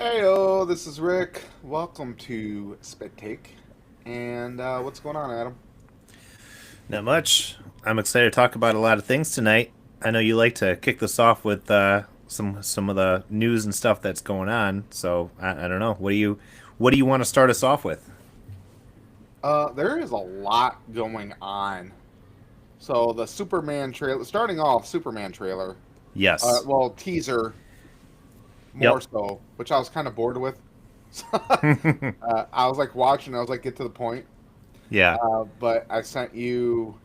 Heyo, this is Rick. Welcome to Spit Take. And what's going on, Adam? Not much. I'm excited to talk about a lot of things tonight. I know you like to kick this off with some of the news and stuff that's going on. So I don't know. What do you want to start us off with? There is a lot going on. So the Superman trailer, starting off, Superman trailer. Yes. Well, teaser more Yep. so, which I was kind of bored with. I was like watching. I was like, get to the point. Yeah. But I sent you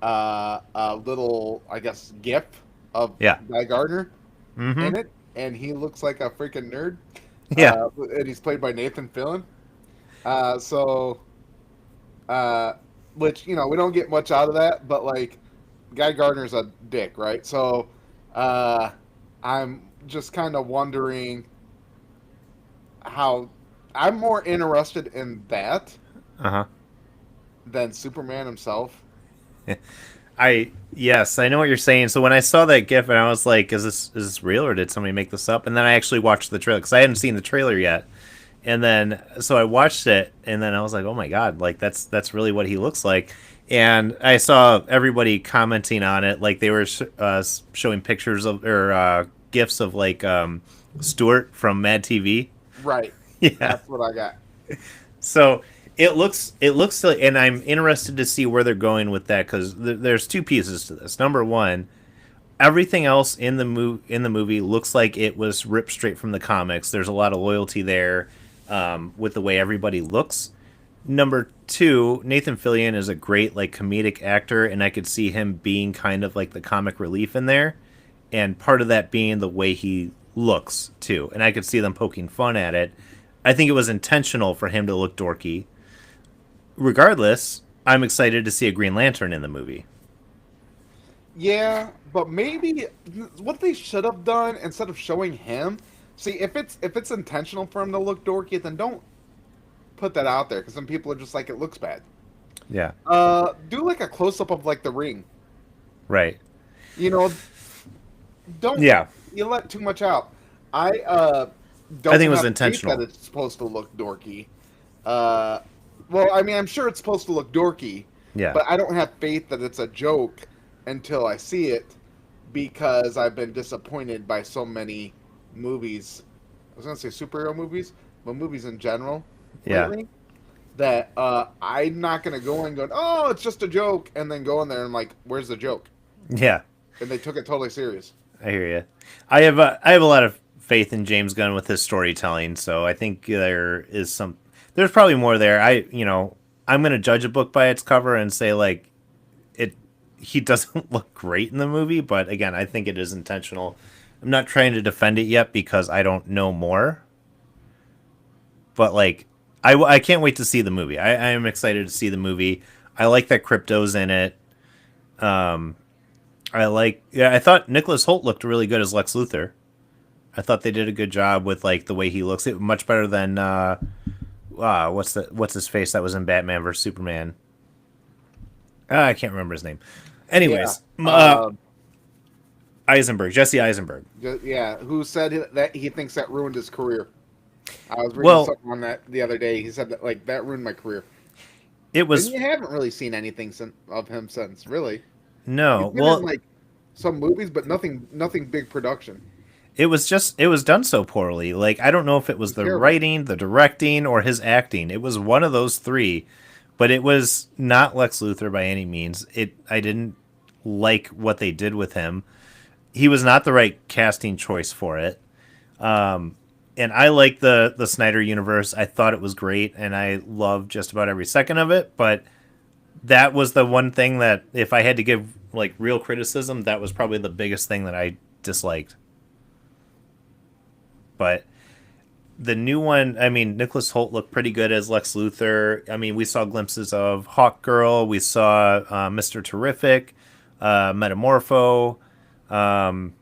a little, I guess, GIF of Yeah. Guy Gardner Mm-hmm. in it, and he looks like a freaking nerd. Yeah. And he's played by Nathan Fillion. Uh, so, uh, which we don't get much out of that, but like, Guy Gardner's a dick, right? So, uh, I'm just kind of wondering how I'm more interested in that Uh than Superman himself. huh. I know what you're saying. So when I saw that GIF, and I was like, is this real or did somebody make this up? And then I actually watched the trailer because I hadn't seen the trailer yet. And then so I watched it, and then I was like, "Oh my god! Like that's really what he looks like." And I saw everybody commenting on it, like they were showing pictures of or gifs of like Stuart from Mad TV. Right. Yeah. That's what I got. So it looks silly, and I'm interested to see where they're going with that because there's two pieces to this. Number one, everything else in the movie looks like it was ripped straight from the comics. There's a lot of loyalty there with the way everybody looks. Number two, Nathan Fillion is a great like comedic actor, and I could see him being kind of like the comic relief in there, and part of that being the way he looks too. And I could see them poking fun at it. I think it was intentional for him to look dorky. Regardless, I'm excited to see a Green Lantern in the movie. Yeah, but maybe what they should have done instead of showing him. See, if it's intentional for him to look dorky, then don't put that out there because some people are just like it looks bad. Yeah. Do like a close up of like the ring. Right. You know, don't Yeah. you let too much out. I I think don't it was have faith that intentional. it's supposed to look dorky. Uh, well, I mean, I'm sure it's supposed to look dorky, Yeah. but I don't have faith that it's a joke until I see it because I've been disappointed by so many movies. I was gonna say superhero movies, but movies in general Yeah. lately. That I'm not gonna go and go, oh, it's just a joke, and then go in there and like, where's the joke? Yeah. And they took it totally serious. I hear you. I have a lot of faith in James Gunn with his storytelling, so I think there's probably more there. I'm gonna judge a book by its cover and say like it he doesn't look great in the movie, but again, I think it is intentional. I'm not trying to defend it yet because I don't know more, but like I can't wait to see the movie. I am excited to see the movie. I like that Crypto's in it. Um, I thought Nicholas Holt looked really good as Lex Luthor. I thought they did a good job with like the way he looks. It much better than what's his face that was in Batman vs Superman. I can't remember his name. Yeah. Anyways, Eisenberg, Jesse Eisenberg. Yeah. Who said that he thinks that ruined his career? I was reading Well, something on that the other day. He said that like that ruined my career. it And was you haven't really seen anything of him since, really. He's no. been in Well, like some movies, but nothing big production. it was done so poorly. Like I don't know if it was It's the terrible. writing, the directing, or his acting. It was one of those three, but it was not Lex Luthor by any means. It I didn't like what they did with him. He was not the right casting choice for it. And I like the Snyder universe. I thought it was great, and I loved just about every second of it. But that was the one thing that, if I had to give like real criticism, that was probably the biggest thing that I disliked. But the new one, I mean, Nicholas Holt looked pretty good as Lex Luthor. I mean, we saw glimpses of Hawk Girl, we saw Mister Terrific, Metamorpho. Um,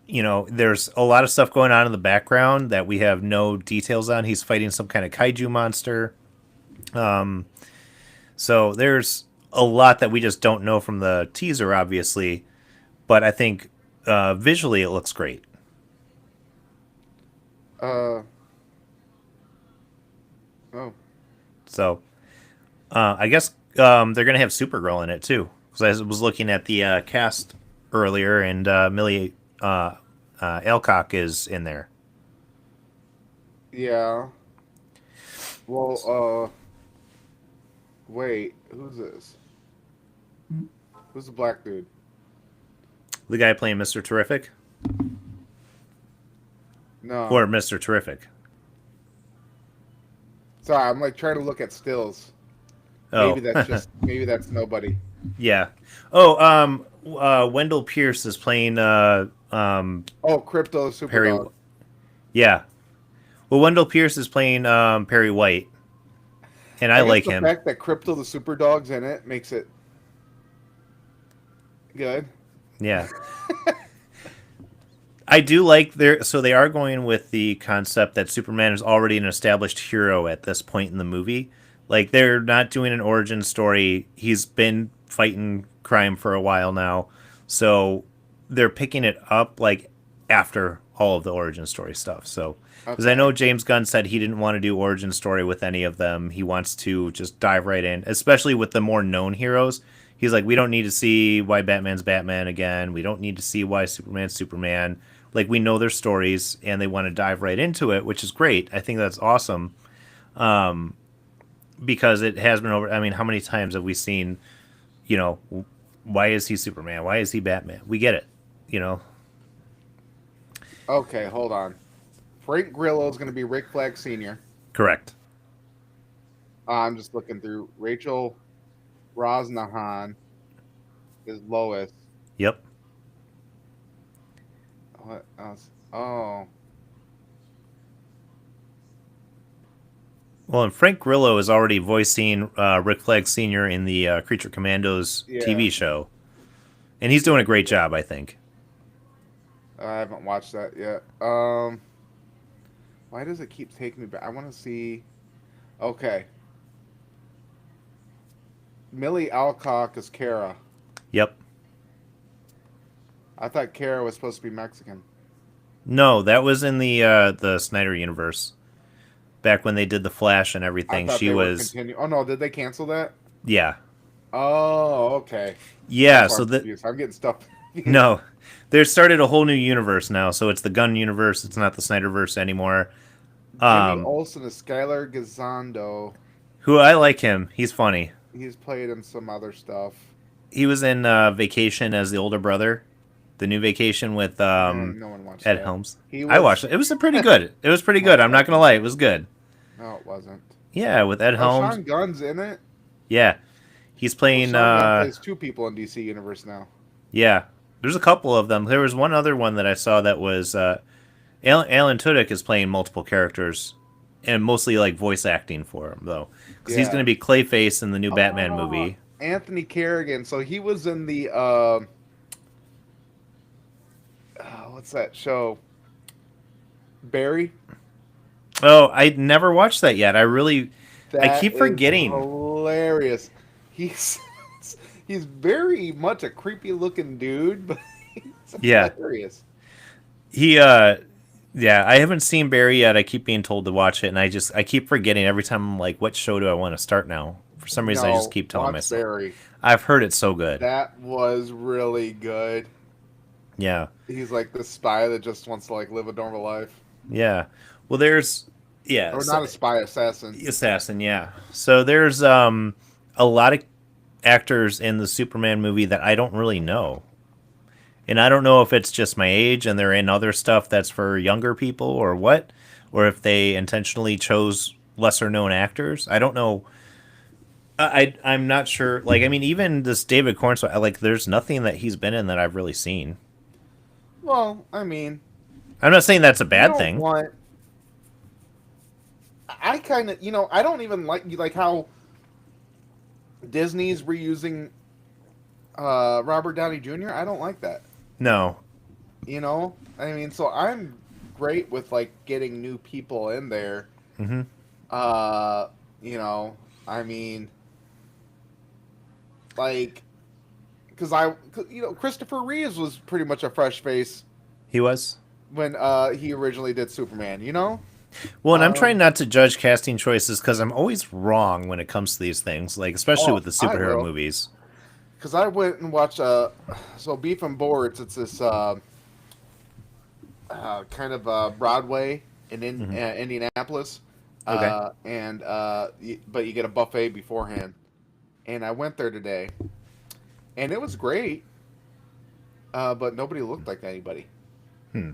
there's a lot of stuff going on in the background that we have no details on. He's fighting some kind of kaiju monster. So there's a lot that we just don't know from the teaser, obviously. But I think visually it looks great. Uh oh. So I guess they're gonna have Supergirl in it too. Because I was looking at the cast earlier, and Millie Alcock is in there. Yeah. Well, wait, who's this? Who's the black dude? The guy playing Mr. Terrific, No. or Mr. Terrific. Sorry, I'm like trying to look at stills. Oh, Maybe that's nobody. yeah. Oh, Wendell Pierce is playing Oh, Crypto Perry. Superdog. Yeah. Well, Wendell Pierce is playing Perry White, and I guess like the him. fact that Crypto the Superdog's in it makes it good. Yeah. I do like their so they are going with the concept that Superman is already an established hero at this point in the movie. Like they're not doing an origin story. He's been fighting crime for a while now. So they're picking it up like after all of the origin story stuff. So because I Okay. know James Gunn said he didn't want to do origin story with any of them. He wants to just dive right in, especially with the more known heroes. He's like, we don't need to see why Batman's Batman again. We don't need to see why Superman's Superman. Like we know their stories, and they want to dive right into it, which is great. I think that's awesome because it has been over. I mean, how many times have we seen? You know, why is he Superman? Why is he Batman? We get it. You know, Okay, hold on. Frank Grillo is going to be Rick Flag Sr. correct. I'm just looking through. Rachel Rosnahan is Lois. Yep. What else? Oh, Well, and Frank Grillo is already voicing Rick Flag Sr. in the Creature Commandos yeah. TV show, and he's doing a great job, I think. I haven't watched that yet. Why does it keep taking me back? I want to see. Okay. Millie Alcock is Kara. Yep. I thought Kara was supposed to be Mexican. No, that was in the Snyder universe. Back when they did the Flash and I everything, thought she they were was continue. Oh no, did they cancel that? yeah, Oh, okay. yeah. That's why So I'm that confused. I'm getting stuff. no, they started a whole new universe now. So it's the Gunn universe. It's not the Snyderverse anymore. Jimmy Um, Olsen is Skylar Gisondo. who I like him. He's funny. He's played in some other stuff. He was in Vacation as the older brother, the new Vacation with No one watched Ed that. Helms. He I was. watched it. It was pretty good. It was pretty good. I'm not gonna lie. It was good. No, it wasn't. Yeah, with Ed Oh, Helms. Sean Gunn's in it. Yeah, he's Well, playing. Sean Gunn plays two people in DC Universe now. Yeah, there's a couple of them. There was one other one that I saw that was Alan Tudyk is playing multiple characters, and mostly like voice acting for him though, because he's Yeah. going to be Clayface in the new Batman movie. Anthony Kerrigan. So he was in the what's that show? Barry. Oh, I never watched that yet. I That keep is forgetting. hilarious. He's he's very much a creepy looking dude, but he's Yeah. hilarious. He yeah, I haven't seen Barry yet. I keep being told to watch it, and I keep forgetting every time. I'm like, what show do I want to start now? For some reason, I just keep telling watch myself. Barry. I've heard it's so good. That was really good. Yeah. He's like the spy that just wants to like live a normal life. Yeah. Well, there's yeah, Or not a spy, assassin. assassin. Yeah. So there's a lot of actors in the Superman movie that I don't really know, and I don't know if it's just my age and they're in other stuff that's for younger people or what, or if they intentionally chose lesser known actors. I don't know. I'm not sure. Like, I mean, even this David Cornswell, like, there's nothing that he's been in that I've really seen. Well, I mean, I'm not saying that's a you bad don't thing. want- I kind of, I don't even like how Disney's reusing Robert Downey Jr. I don't like that. No. I mean, so I'm great with like getting new people in there. Hmm. I mean, like, because Christopher Reeves was pretty much a fresh face. He was. when he originally did Superman. You know, Well, and I'm trying um, not to judge casting choices because I'm always wrong when it comes to these things, like especially oh, with the I superhero will, movies. because I went and watched so Beef and Boards. It's this kind of Broadway in Hmm. Indianapolis, Okay, but you get a buffet beforehand. And I went there today, and it was great, but nobody looked like anybody. hmm.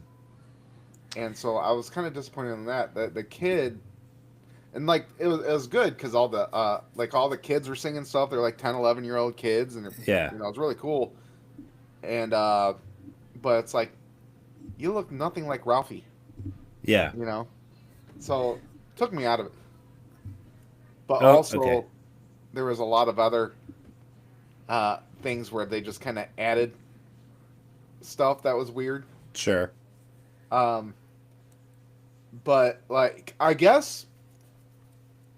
And so I was kind of disappointed in that. The kid and like it was good because all the kids were singing stuff. They're like 10, 11-year-old kids, and Yeah, it's really cool. And but it's like you look nothing like Ralphie, yeah. you know. So took me out of it. But Oh, okay, also there was a lot of other things where they just kind of added stuff that was weird. sure. Um, but like I guess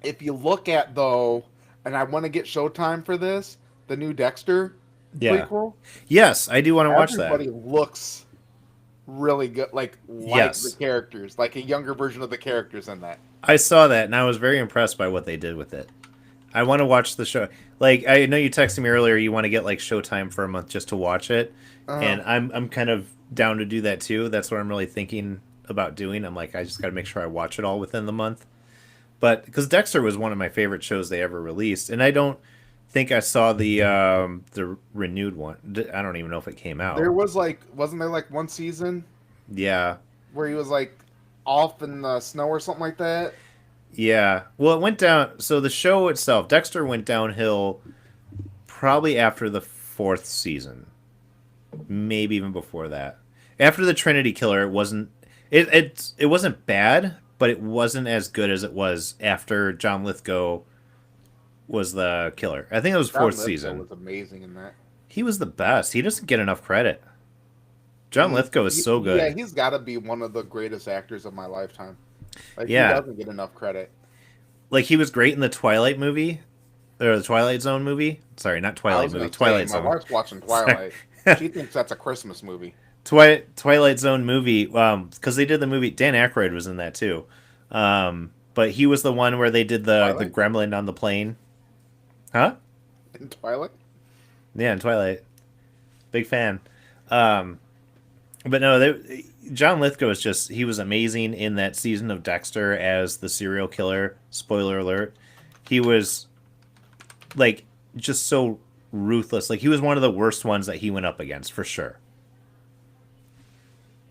if you look at though, and I want to get Showtime for this, the new Dexter Yeah. prequel, Yes, I do want to watch that. everybody looks really good, like the Yes, characters, like a younger version of the characters in that. I saw that and I was very impressed by what they did with it. I want to watch the show. Like I know you texted me earlier, you want to get like Showtime for a month just to watch it, Uh, and I'm kind of down to do that too. That's what I'm really thinking about doing. I'm like I just got to make sure I watch it all within the month. But because Dexter was one of my favorite shows they ever released, and I don't think I saw the renewed one. I don't even know if it came out. there was wasn't there like one season Yeah, where he was like off in the snow or something like that? yeah. Well, it went down. So the show itself, Dexter went downhill probably after the fourth season, maybe even before that. After the Trinity Killer, it wasn't. It wasn't bad, but it wasn't as good as it was after John Lithgow was the killer. I think it was fourth John Lithgow season. was amazing in that. He was the best. He doesn't get enough credit. John Lithgow is so Yeah, good. he's got to be one of the greatest actors of my lifetime. Like he Yeah, doesn't get enough credit. like he was great in the Twilight movie or the Twilight Zone movie. Sorry, not I Twilight was movie. gonna say Twilight my Zone. wife's watching Sorry. Twilight. She thinks that's a Christmas movie. Twilight Zone movie. Because they did the movie. Dan Aykroyd was in that too. But he was the one where they did the Twilight gremlin on the plane. Huh? in Twilight. Yeah, in Twilight. Big fan. Um, but no, John Lithgow is just he was amazing in that season of Dexter as the serial killer. Spoiler alert. He was like just so ruthless. Like he was one of the worst ones that he went up against for sure.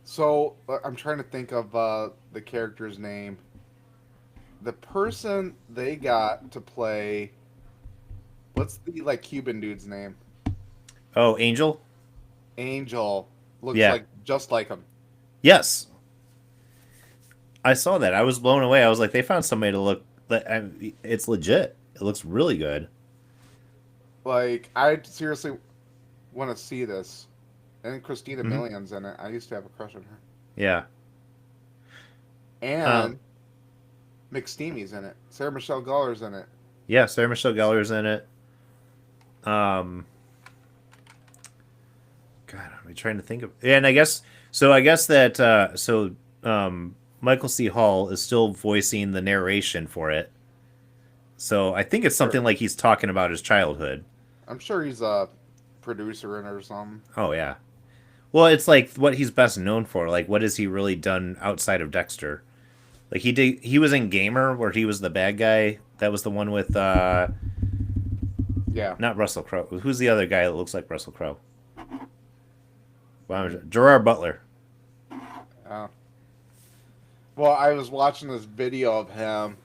So I'm trying to think of the character's name. The person they got to play. What's the like Cuban dude's name? Oh, Angel? Angel looks Yeah. like just like him. Yes. I saw that. I was blown away. I was like, they found somebody to look. It's legit. It looks really good. Like I seriously want to see this. And Christina Hmm. Milian's in it. I used to have a crush on her. Yeah. Um. And McSteamy's in it. Sarah Michelle Gellar's in it. Yeah. Sarah Michelle Gellar's in it. Um. God, I'm trying to think of. Yeah, and I guess so. I guess that Michael C. Hall is still voicing the narration for it. So I think it's something Sure. like he's talking about his childhood. I'm sure he's a producer in it or something. Oh yeah. Well, it's like what he's best known for. Like, what has he really done outside of Dexter? Like he did. He was in Gamer, where he was the bad guy. That was the one with Yeah. not Russell Crowe. Who's the other guy that looks like Russell Crowe? Wow, Gerard Butler. Uh, well, I was watching this video of him.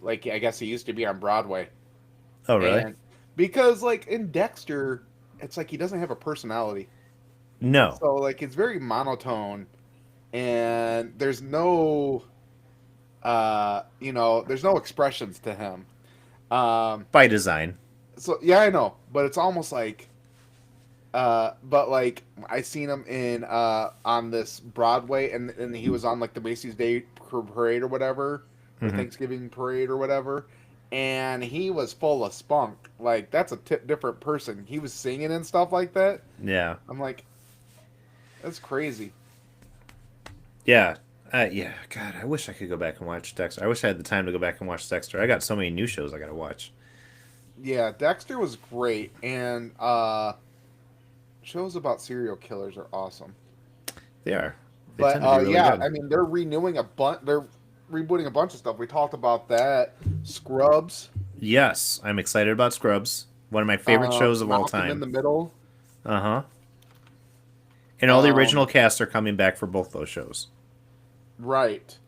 Like, I guess he used to be on Broadway. Oh, really? And because, like, in Dexter, it's like he doesn't have a personality. No, So, like, it's very monotone. And there's no, there's no expressions to him. Um, by design. so, yeah, I know. But it's almost like, but like I seen him in on this Broadway, and he was on like the Macy's Day Parade or whatever, or Hmm. Thanksgiving Parade or whatever, and he was full of spunk. Like that's a different person. He was singing and stuff like that. Yeah. I'm like, that's crazy. Yeah. Yeah. God, I wish I could go back and watch Dexter. I wish I had the time to go back and watch Dexter. I got so many new shows I got to watch. Yeah, Dexter was great, and shows about serial killers are awesome. They are. They But tend to be really yeah, good. I mean they're renewing a bunch. They're rebooting a bunch of stuff. We talked about that. Scrubs, Yes, I'm excited about Scrubs. One of my favorite shows of all Malcolm in time. the Middle. Uh huh. And all the original Um, cast are coming back for both those shows. right,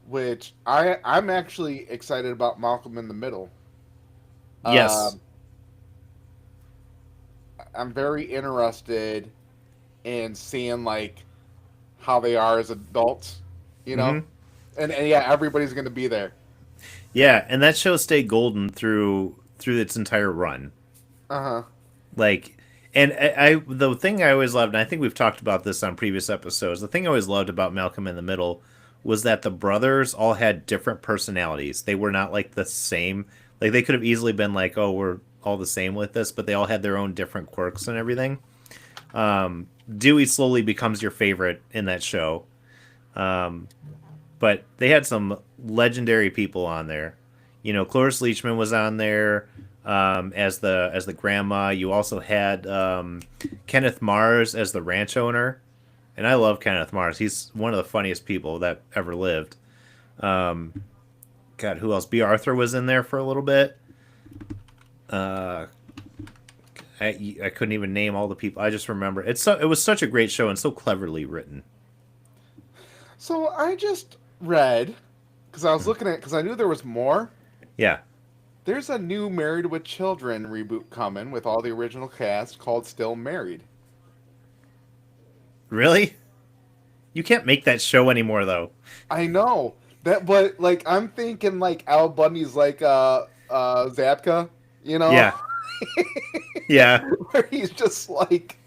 which I'm actually excited about Malcolm in the Middle. Yes. Um, I'm very interested in seeing like how they are as adults, you know, Mm-hmm. and yeah, everybody's going to be there. Yeah, and that show stayed golden through its entire run. Uh huh. Like, and I the thing I always loved, and I think we've talked about this on previous episodes. The thing I always loved about Malcolm in the Middle was that the brothers all had different personalities. They were not like the same. Like they could have easily been like, "Oh, we're all the same with this," but they all had their own different quirks and everything. Dewey slowly becomes your favorite in that show. Um, but they had some legendary people on there. You know, Cloris Leachman was on there as the grandma. You also had Kenneth Mars as the ranch owner, and I love Kenneth Mars. He's one of the funniest people that ever lived. Um, God, who else? B. Arthur was in there for a little bit. Uh, I couldn't even name all the people. I just remember it was such a great show and so cleverly written. So I just read because I was looking at because I knew there was more. Yeah, There's a new Married with Children reboot coming with all the original cast called Still Married. really? You can't make that show anymore, though. I know that, but like I'm thinking like Al Bundy's like Zabka, you know, Yeah, yeah, where he's just like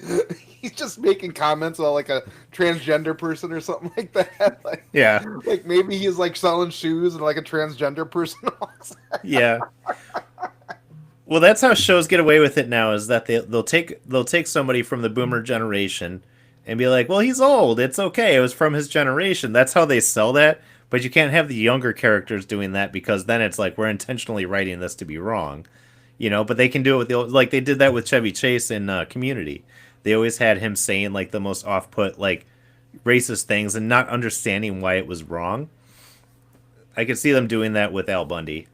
he's just making comments on like a transgender person or something like that. yeah, Like maybe he's like selling shoes and like a transgender person walks. yeah. Well, that's how shows get away with it now. Is that they'll take somebody from the boomer generation and be like, "Well, he's old. It's okay. It was from his generation." That's how they sell that. But you can't have the younger characters doing that because then it's like we're intentionally writing this to be wrong, you know. But they can do it with the like they did that with Chevy Chase in Community. They always had him saying like the most off-put like racist things and not understanding why it was wrong. I could see them doing that with Al Bundy.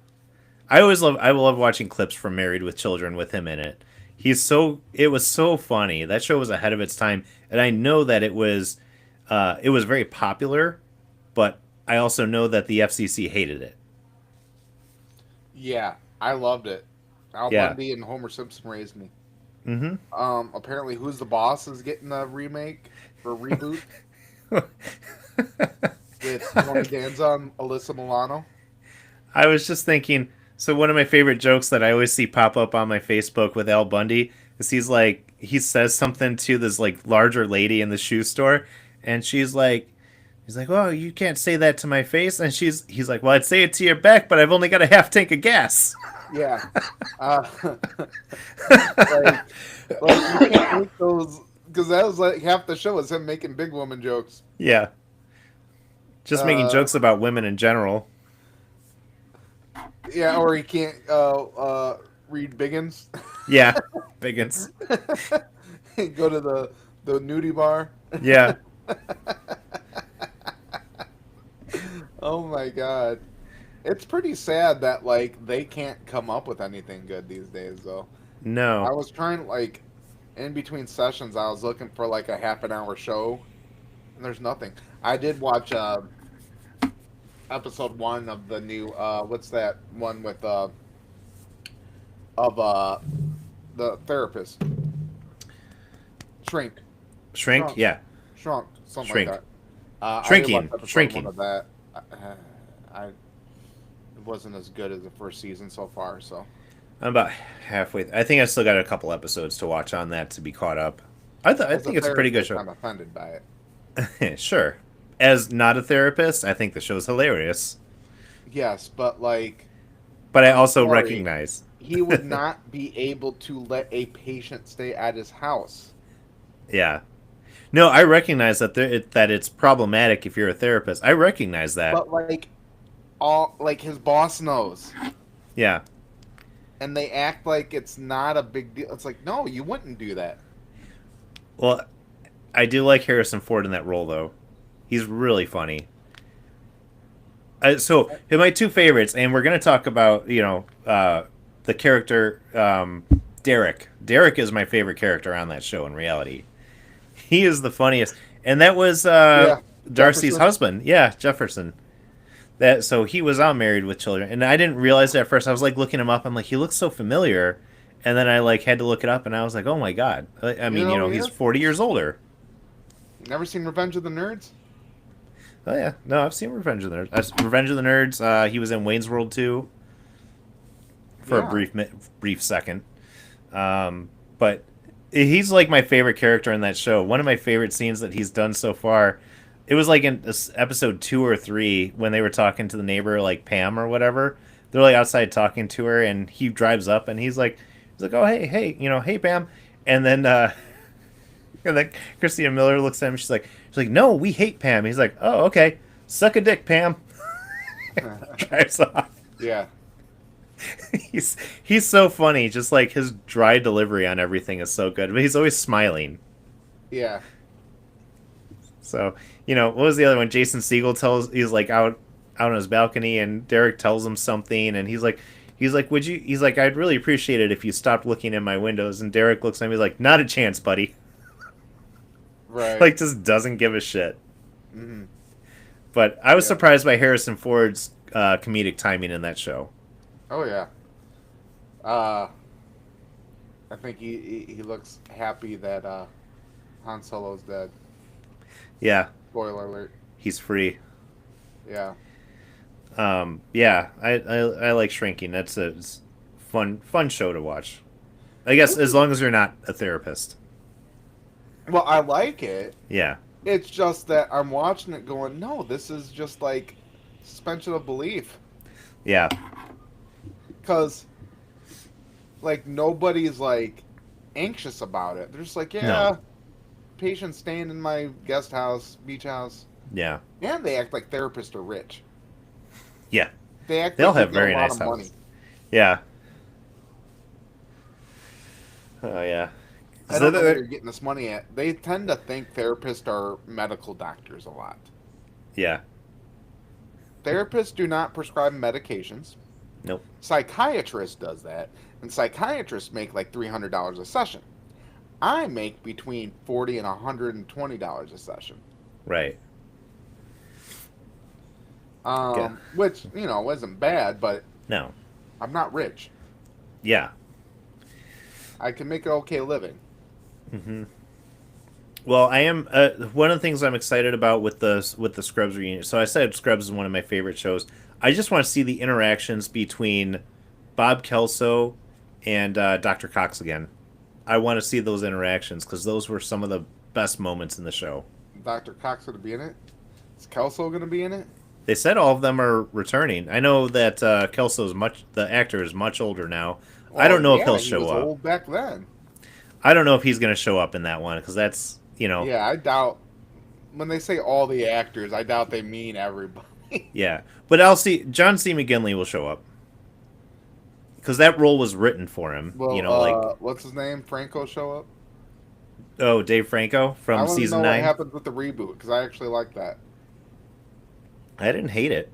I love watching clips from Married with Children with him in it. It was so funny. That show was ahead of its time, and I know that it was very popular, but I also know that the FCC hated it. Yeah, I loved it. Al Yeah. Bundy and Homer Simpson raised me. Mm-hmm. Apparently, Who's the Boss is getting a remake or reboot with Tony Danza and Alyssa Milano. I was just thinking. So one of my favorite jokes that I always see pop up on my Facebook with Al Bundy is he says something to this like larger lady in the shoe store, and he's like, "Oh, you can't say that to my face," and he's like, "Well, I'd say it to your back, but I've only got a half tank of gas." Yeah, uh, like like you can't make those because that was like half the show is him making big woman jokes. Yeah, just making Uh, jokes about women in general. yeah, or he can't read Biggins. Yeah, Biggins. Go to the nudie bar. Yeah, Oh my god. It's pretty sad that like they can't come up with anything good these days though. I no. was trying like in between sessions I was looking for like a half an hour show and there's nothing. I did watch episode 1 of the new what's that one with of the therapist. Shrink. Shrink. Shrunk. Yeah, Shrunk. Something shrink. like that. I did watch Shrinking. episode 1 Shrinking. of that. I it wasn't as good as the first season so far, so I'm about halfway. I think I still got a couple episodes to watch on that to be caught up. I as a think it's a pretty good therapist, show. I'm offended by it. Sure. As not a therapist, I think the show's hilarious. Yes, but like, But I I'm also sorry, recognize. he would not be able to let a patient stay at his house. Yeah. No, I recognize that that it's problematic if you're a therapist. I recognize that. But like all like his boss knows, Yeah. and they act like it's not a big deal. It's like, no, you wouldn't do that. Well, I do like Harrison Ford in that role, though. He's really funny. So, my two favorites, and we're going to talk about, the character Derek. Derek is my favorite character on that show in reality. He is the funniest. And that was Yeah, Darcy's Jefferson. husband. Yeah, Jefferson. That so he was on Married with Children, and I didn't realize it at first. I was like looking him up. I'm like, he looks so familiar, and then I like had to look it up, and I was like, oh my god. I You mean, know who he he's is? 40 years older. Never seen Revenge of the Nerds? Oh yeah, no, I've seen Revenge of the Nerds. Revenge of the Nerds. He was in Wayne's World 2 for a Yeah. brief second. But he's like my favorite character in that show. One of my favorite scenes that he's done so far. It was like in episode 2 or 3 when they were talking to the neighbor, like Pam or whatever. They're like outside talking to her, and he drives up and he's like, oh hey, hey Pam, and then and then Christina Miller looks at him. She's like, no, we hate Pam. He's like, oh okay, suck a dick, Pam. Drives off. Yeah. He's so funny. Just like his dry delivery on everything is so good, but he's always smiling. Yeah. So, what was the other one? Jason Segel he's like out on his balcony, and Derek tells him something, and he's like, I'd really appreciate it if you stopped looking in my windows. And Derek looks at me, he's like, not a chance, buddy. Right. Like, just doesn't give a shit. Mhm. But I was Yeah. surprised by Harrison Ford's comedic timing in that show. Oh yeah. Uh, I think he looks happy that Han Solo's dead. Yeah, Spoiler alert. he's free. Yeah. Yeah, I like Shrinking. That's a fun show to watch. I guess as long as you're not a therapist. Well, I like it. Yeah, It's just that I'm watching it going, no, this is just like suspension of belief. yeah, Because, like, nobody's, like, anxious about it. They're just like, yeah, No. patients staying in my guest house, beach house. yeah, And they act like therapists are rich. yeah. They act They'll like they have get very a lot nice of money. houses. Yeah. Oh yeah. I don't know where you're getting this money at. They tend to think therapists are medical doctors a lot. Yeah. Therapists do not prescribe medications. Nope. Psychiatrist does that, and psychiatrists make like $300 a session. I make between $40 and $120 a session. Right. Yeah. Which isn't bad, but No. I'm not rich. Yeah. I can make an okay living. Hmm. Well, I am one of the things I'm excited about with the Scrubs reunion. So I said Scrubs is one of my favorite shows. I just want to see the interactions between Bob Kelso and Dr. Cox again. I want to see those interactions because those were some of the best moments in the show. Dr. Cox going to be in it? Is Kelso going to be in it? They said all of them are returning. I know that the actor is much older now. I don't know if he'll he show was up. old back then. I don't know if he's going to show up in that one because that's, Yeah, I doubt. When they say all the actors, I doubt they mean everybody. yeah. But I'll see. John C. McGinley will show up because that role was written for him. Well, Like, what's his name? Franco show up? oh, Dave Franco I from want to know season what 9. happens with the reboot because I actually like that. I didn't hate it.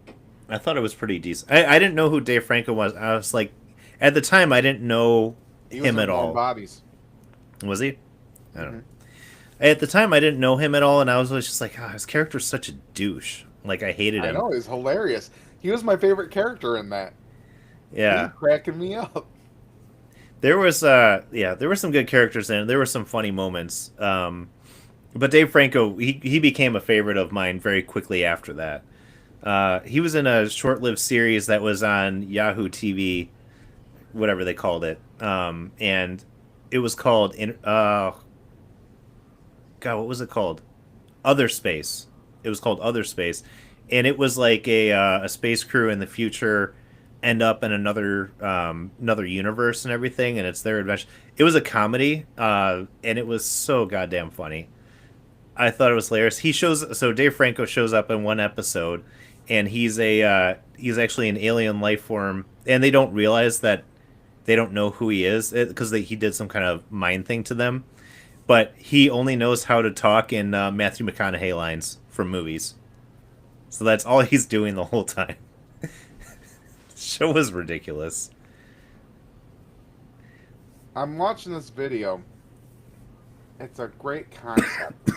I thought it was pretty decent. I didn't know who Dave Franco was. I was like, at the time, I didn't know He was him in at Warm all. Bodies. Was he? I don't Mhm. know. At the time, I didn't know him at all, and I was always just like, his character's such a douche. Like, I hated I him. know, he's hilarious. He was my favorite character in that. He Yeah. was cracking me up. There was, there were some good characters in it. There were some funny moments. But Dave Franco, he became a favorite of mine very quickly after that. He was in a short-lived series that was on Yahoo TV, whatever they called it, and it was called God, what was it called? Other Space. It was called Other Space, and it was like a space crew in the future end up in another universe and everything, and it's their adventure. It was a comedy, and it was so goddamn funny. I thought it was hilarious. So Dave Franco shows up in one episode, and he's actually an alien life form, and they don't realize that they don't know who he is because he did some kind of mind thing to them. But he only knows how to talk in Matthew McConaughey lines from movies, so that's all he's doing the whole time. The show was ridiculous. I'm watching this video. It's a great concept.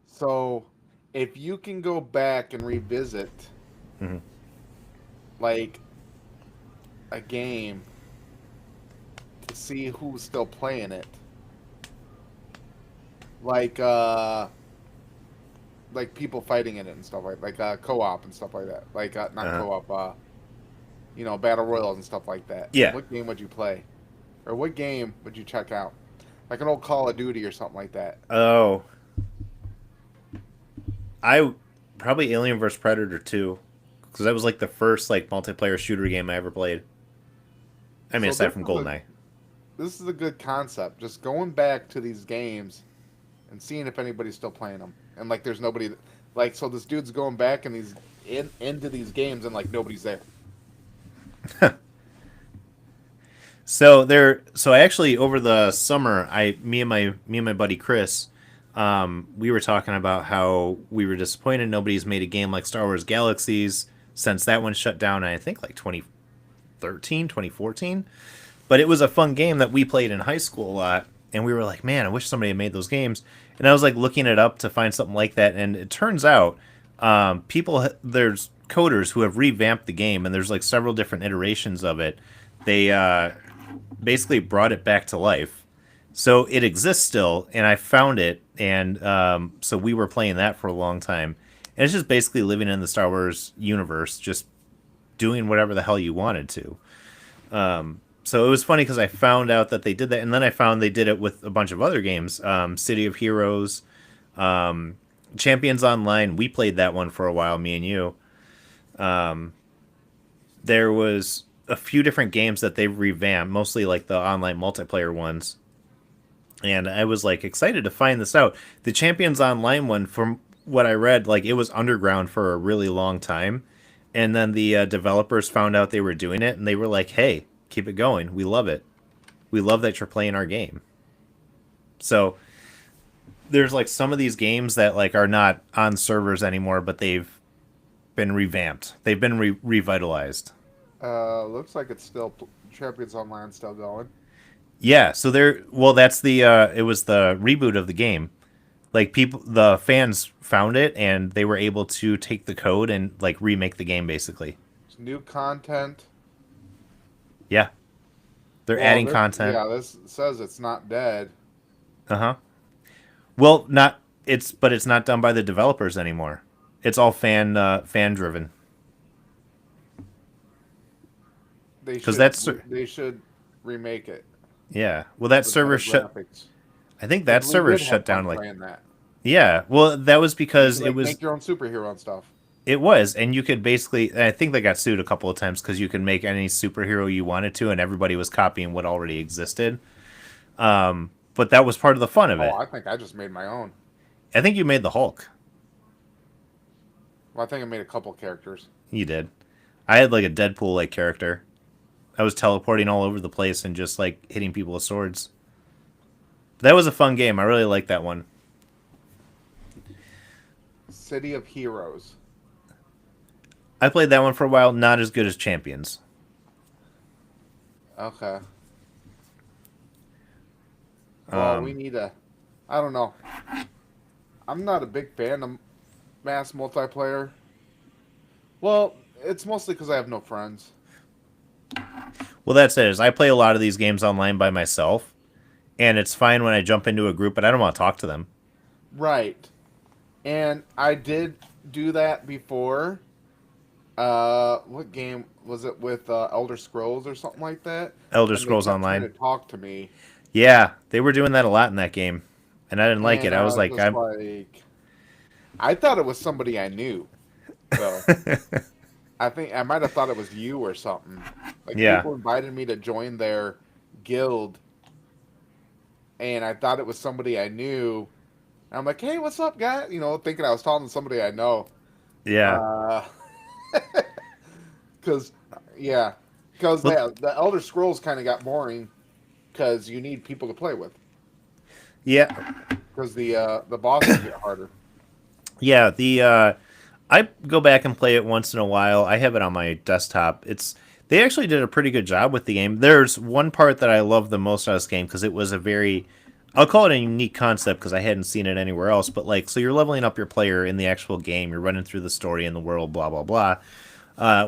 So, if you can go back and revisit, Mm-hmm. like, a game to see who's still playing it, like, people fighting in it and stuff co-op and stuff like that. Not co-op, battle royals and stuff like that. Yeah. What game would you play? Or what game would you check out? Like an old Call of Duty or something like that. Oh, I probably Alien vs Predator 2 because that was like the first like multiplayer shooter game I ever played. I mean, aside from GoldenEye. This is a good concept. Just going back to these games and seeing if anybody's still playing them. And like, there's nobody. So this dude's going back and into these games and like nobody's there. So actually over the summer, me and my buddy Chris, we were talking about how we were disappointed nobody's made a game like Star Wars Galaxies since that one shut down in, I think like 2013, 2014. But it was a fun game that we played in high school a lot, and we were like, man, I wish somebody had made those games. And I was like looking it up to find something like that, and it turns out there's coders who have revamped the game, and there's like several different iterations of it. They basically brought it back to life. So it exists still, and I found it, and so we were playing that for a long time. And it's just basically living in the Star Wars universe, just doing whatever the hell you wanted to. So it was funny because I found out that they did that, and then I found they did it with a bunch of other games. City of Heroes, Champions Online. We played that one for a while, me and you. There was a few different games that they've revamped, mostly like the online multiplayer ones. And I was like excited to find this out. The Champions Online one, from what I read, like it was underground for a really long time. And then the developers found out they were doing it, and they were like, hey, keep it going. We love it. We love that you're playing our game. So there's like some of these games that like are not on servers anymore, but they've been revamped. They've been revitalized. Looks like it's still Champions Online still going. Yeah, so that's the it was the reboot of the game. Like the fans found it and they were able to take the code and like remake the game basically. It's new content. Yeah. They're adding content. Yeah, this says it's not dead. Uh-huh. Well, but it's not done by the developers anymore. It's all fan driven. They should remake it. Yeah. Well, that server shut. I think that server shut down like. That. Yeah. Well, that was because it was make your own superhero and stuff. It was, and you could basically. I think they got sued a couple of times because you could make any superhero you wanted to, and everybody was copying what already existed. But that was part of the fun of it. I think I just made my own. I think you made the Hulk. Well, I think I made a couple characters. You did. I had like a Deadpool-like character. I was teleporting all over the place and just like hitting people with swords. That was a fun game. I really liked that one. City of Heroes. I played that one for a while. Not as good as Champions. Okay. We need a... I don't know. I'm not a big fan of mass multiplayer. Well, it's mostly because I have no friends. Well, that's it. I play a lot of these games online by myself, and it's fine when I jump into a group, but I don't want to talk to them. Right. And I did do that before. What game was it with Elder Scrolls or something like that? Elder Scrolls Online. To talk to me. Yeah, they were doing that a lot in that game, and I didn't like it. I was like, I thought it was somebody I knew. So I think I might have thought it was you or something. Like people invited me to join their guild, and I thought it was somebody I knew. And I'm like, hey, what's up, guy? Thinking I was talking to somebody I know. Yeah. Uh, because yeah, because Well, the Elder Scrolls kind of got boring because you need people to play with yeah. because the bosses get harder. Yeah, I go back and play it once in a while. I have it on my desktop. They actually did a pretty good job with the game. There's one part that I love the most out of this game because it was a very, I'll call it a unique concept because I hadn't seen it anywhere else. But like, so you're leveling up your player in the actual game. You're running through the story in the world, blah blah blah.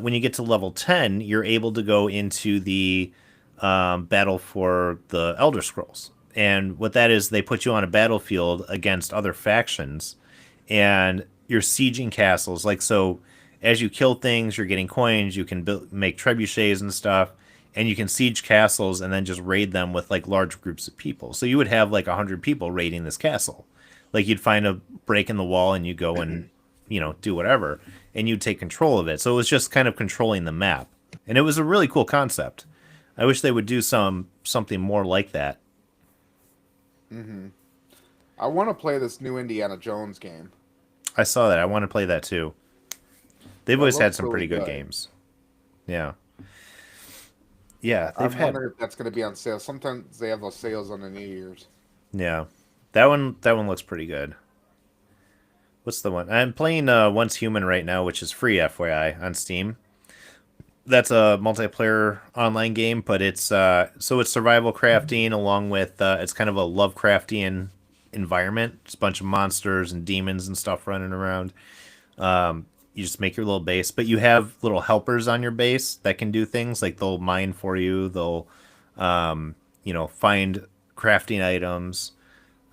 When you get to level 10, you're able to go into the battle for the Elder Scrolls. And what that is, they put you on a battlefield against other factions, and you're sieging castles. Like, so as you kill things, you're getting coins. You can make trebuchets and stuff, and you can siege castles and then just raid them with like large groups of people. So you would have like 100 people raiding this castle. Like, you'd find a break in the wall and you go and do whatever, and you'd take control of it. So it was just kind of controlling the map, and it was a really cool concept. I wish they would do something more like that. I want to play this new Indiana Jones game. I saw that. I want to play that too. They've That always had looks some really pretty good good. games. Yeah. Yeah, I they've had. wonder if that's going to be on sale. Sometimes they have those sales on the New Year's. Yeah. That one looks pretty good. What's the one? I'm playing Once Human right now, which is free FYI on Steam. That's a multiplayer online game, but it's survival crafting along with it's kind of a Lovecraftian environment. It's a bunch of monsters and demons and stuff running around. You just make your little base, but you have little helpers on your base that can do things like they'll mine for you. They'll find crafting items.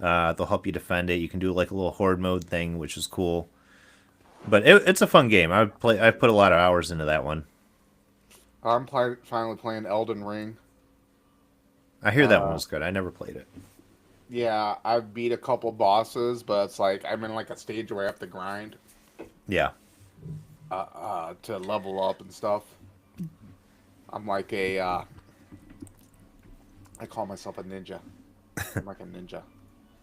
They'll help you defend it. You can do like a little horde mode thing, which is cool. But it's a fun game. I put a lot of hours into that one. Finally playing Elden Ring. I hear that one Uh, was good. I never played it. yeah, I've beat a couple bosses, but it's like I'm in like a stage where I have to grind Yeah. to level up and stuff. I'm like I call myself a ninja. I'm like a ninja.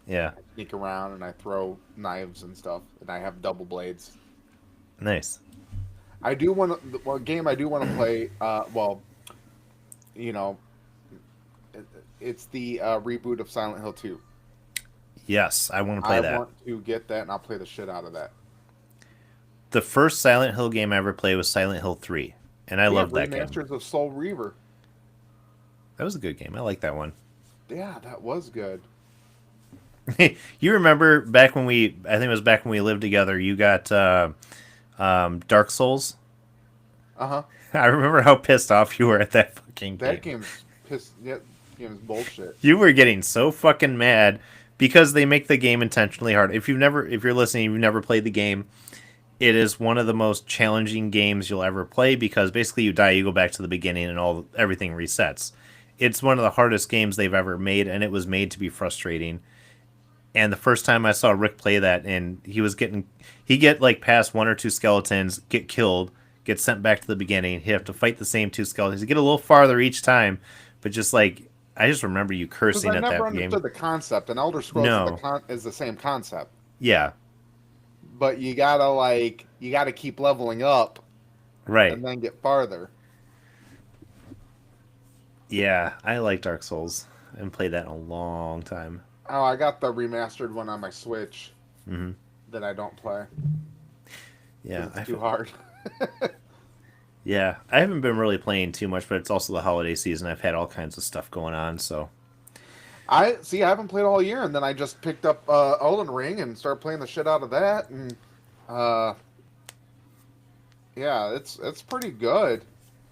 Yeah. I sneak around and I throw knives and stuff, and I have double blades. Nice. I do want to. One game I do want to play. You know, it's the reboot of Silent Hill 2. Yes, I want to play I that. want to get that, and I'll play the shit out of that. The first Silent Hill game I ever played was Silent Hill 3, and I They have loved that game. remasters of Soul Reaver. That was a good game. I like that one. Yeah, that was good. You remember back when I think it was back when we lived together, you got Dark Souls? Uh huh. I remember how pissed off you were at that fucking That game. game's piss. Yeah, game's bullshit. You were getting so fucking mad because they make the game intentionally hard. If you're listening, you've never played the game, it is one of the most challenging games you'll ever play because basically you die, you go back to the beginning, and everything resets. It's one of the hardest games they've ever made, and it was made to be frustrating. And the first time I saw Rick play that, and he get like past one or two skeletons, get killed, get sent back to the beginning. He'd have to fight the same two skeletons. He'd get a little farther each time, but just like I just remember you Because cursing I at never that game. understood the concept, and Elder Scrolls No, is the same concept, yeah, but you gotta keep leveling up right, and then get farther. yeah. I like Dark Souls. I haven't played that in a long time. Oh, I got the remastered one on my Switch Hmm. that I don't play Yeah, because it's too hard. yeah. I haven't been really playing too much, but it's also the holiday season. I've had all kinds of stuff going on, so I see. I haven't played all year, and then I just picked up Elden Ring and started playing the shit out of that, and uh, yeah, it's pretty good.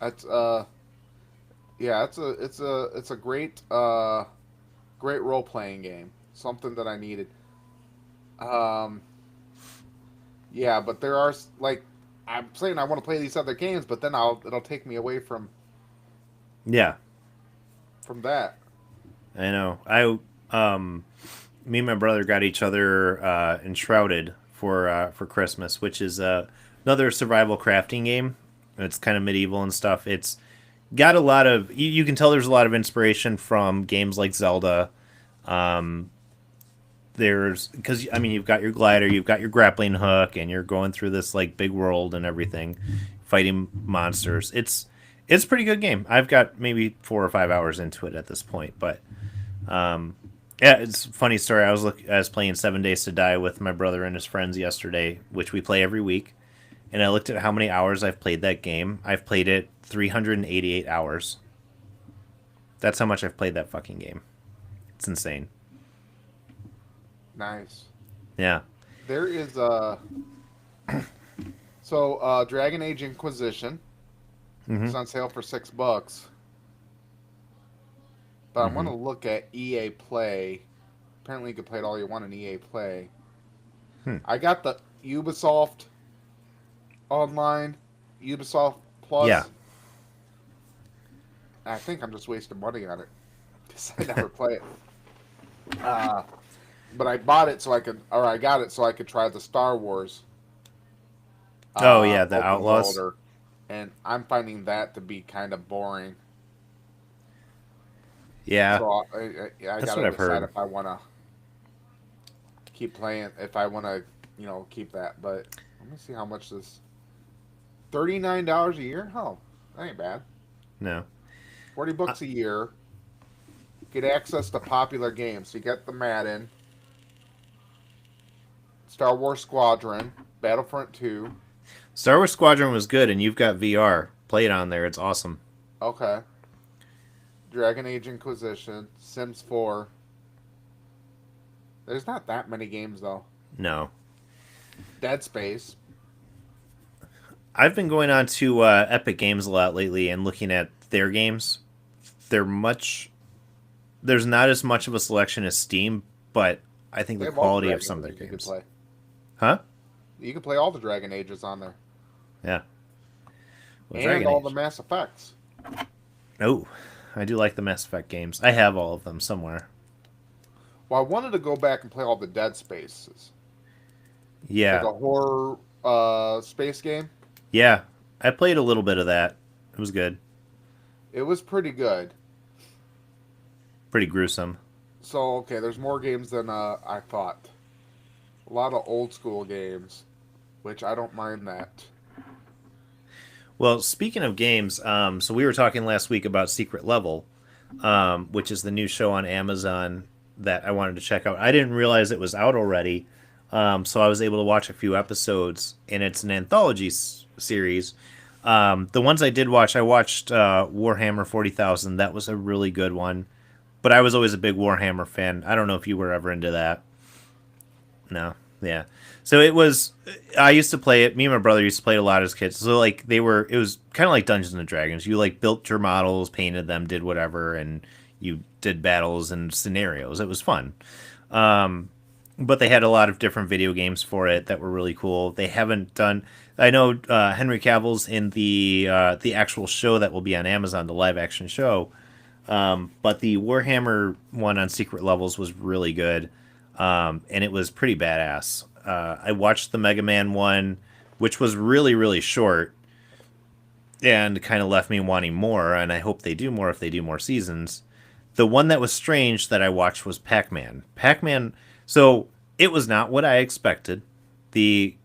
It's yeah, it's a great role playing game. Something that I needed. Um, yeah, but there are like I'm saying I want to play these other games, but then it'll take me away yeah. from that. I know. Me and my brother got each other Enshrouded for Christmas, which is another survival crafting game. It's kind of medieval and stuff. It's got a lot of you can tell there's a lot of inspiration from games like Zelda. there's because I mean you've got your glider, you've got your grappling hook, and you're going through this like big world and everything, fighting monsters. It's a pretty good game. I've got maybe 4 or 5 hours into it at this point, but yeah, it's a funny story. I was playing 7 Days to Die with my brother and his friends yesterday, which we play every week, and I looked at how many hours I've played that game. I've played it 388 hours. That's how much I've played that fucking game. It's insane. Nice. Yeah. There is Dragon Age Inquisition. It's on sale for $6. But I want to look at EA Play. Apparently, you can play it all you want in EA Play. I got the Ubisoft Online, Ubisoft Plus. Yeah. I think I'm just wasting money on it because I never play it. But I bought it I got it so I could try the Star Wars. The open Outlaws. worlder, and I'm finding that to be kind of boring. Yeah. So I That's gotta what I've decide heard. if I want to keep playing, if I want to, keep that. But let me see how much this. $39 a year? Oh, that ain't bad. No. $40 a year. Get access to popular games. So you get the Madden, Star Wars Squadron, Battlefront 2. Star Wars Squadron was good, and you've got VR. Play it on there. It's awesome. Okay. Dragon Age Inquisition, Sims 4. There's not that many games, though. No. Dead Space. I've been going on to Epic Games a lot lately and looking at their games. There's not as much of a selection as Steam, but I think They the have all the quality of Dragon some of their Ages you games. can play. Huh? You can play all the Dragon Ages on there. Yeah. Well, And Dragon all Age. the Mass Effects. Oh, I do like the Mass Effect games. I have all of them somewhere. Well, I wanted to go back and play all the Dead Spaces. Yeah. Like a horror space game. Yeah. I played a little bit of that. It was good. It was pretty good. Pretty gruesome. So, okay, there's more games than I thought. A lot of old school games, which I don't mind that. Well, speaking of games, so we were talking last week about Secret Level, which is the new show on Amazon that I wanted to check out. I didn't realize it was out already, so I was able to watch a few episodes, and it's an anthology series. The ones I did watch, I watched Warhammer 40,000. That was a really good one, but I was always a big Warhammer fan. I don't know if you were ever into that. No, yeah. So I used to play it. Me and my brother used to play it a lot as kids. So like it was kind of like Dungeons and Dragons. You like built your models, painted them, did whatever, and you did battles and scenarios. It was fun. But they had a lot of different video games for it that were really cool. They haven't done. I know Henry Cavill's in the actual show that will be on Amazon, the live action show. But the Warhammer one on Secret Levels was really good. And it was pretty badass. I watched the Mega Man one, which was really, really short, and kind of left me wanting more, and I hope they do more if they do more seasons. The one that was strange that I watched was Pac-Man. So it was not what I expected. It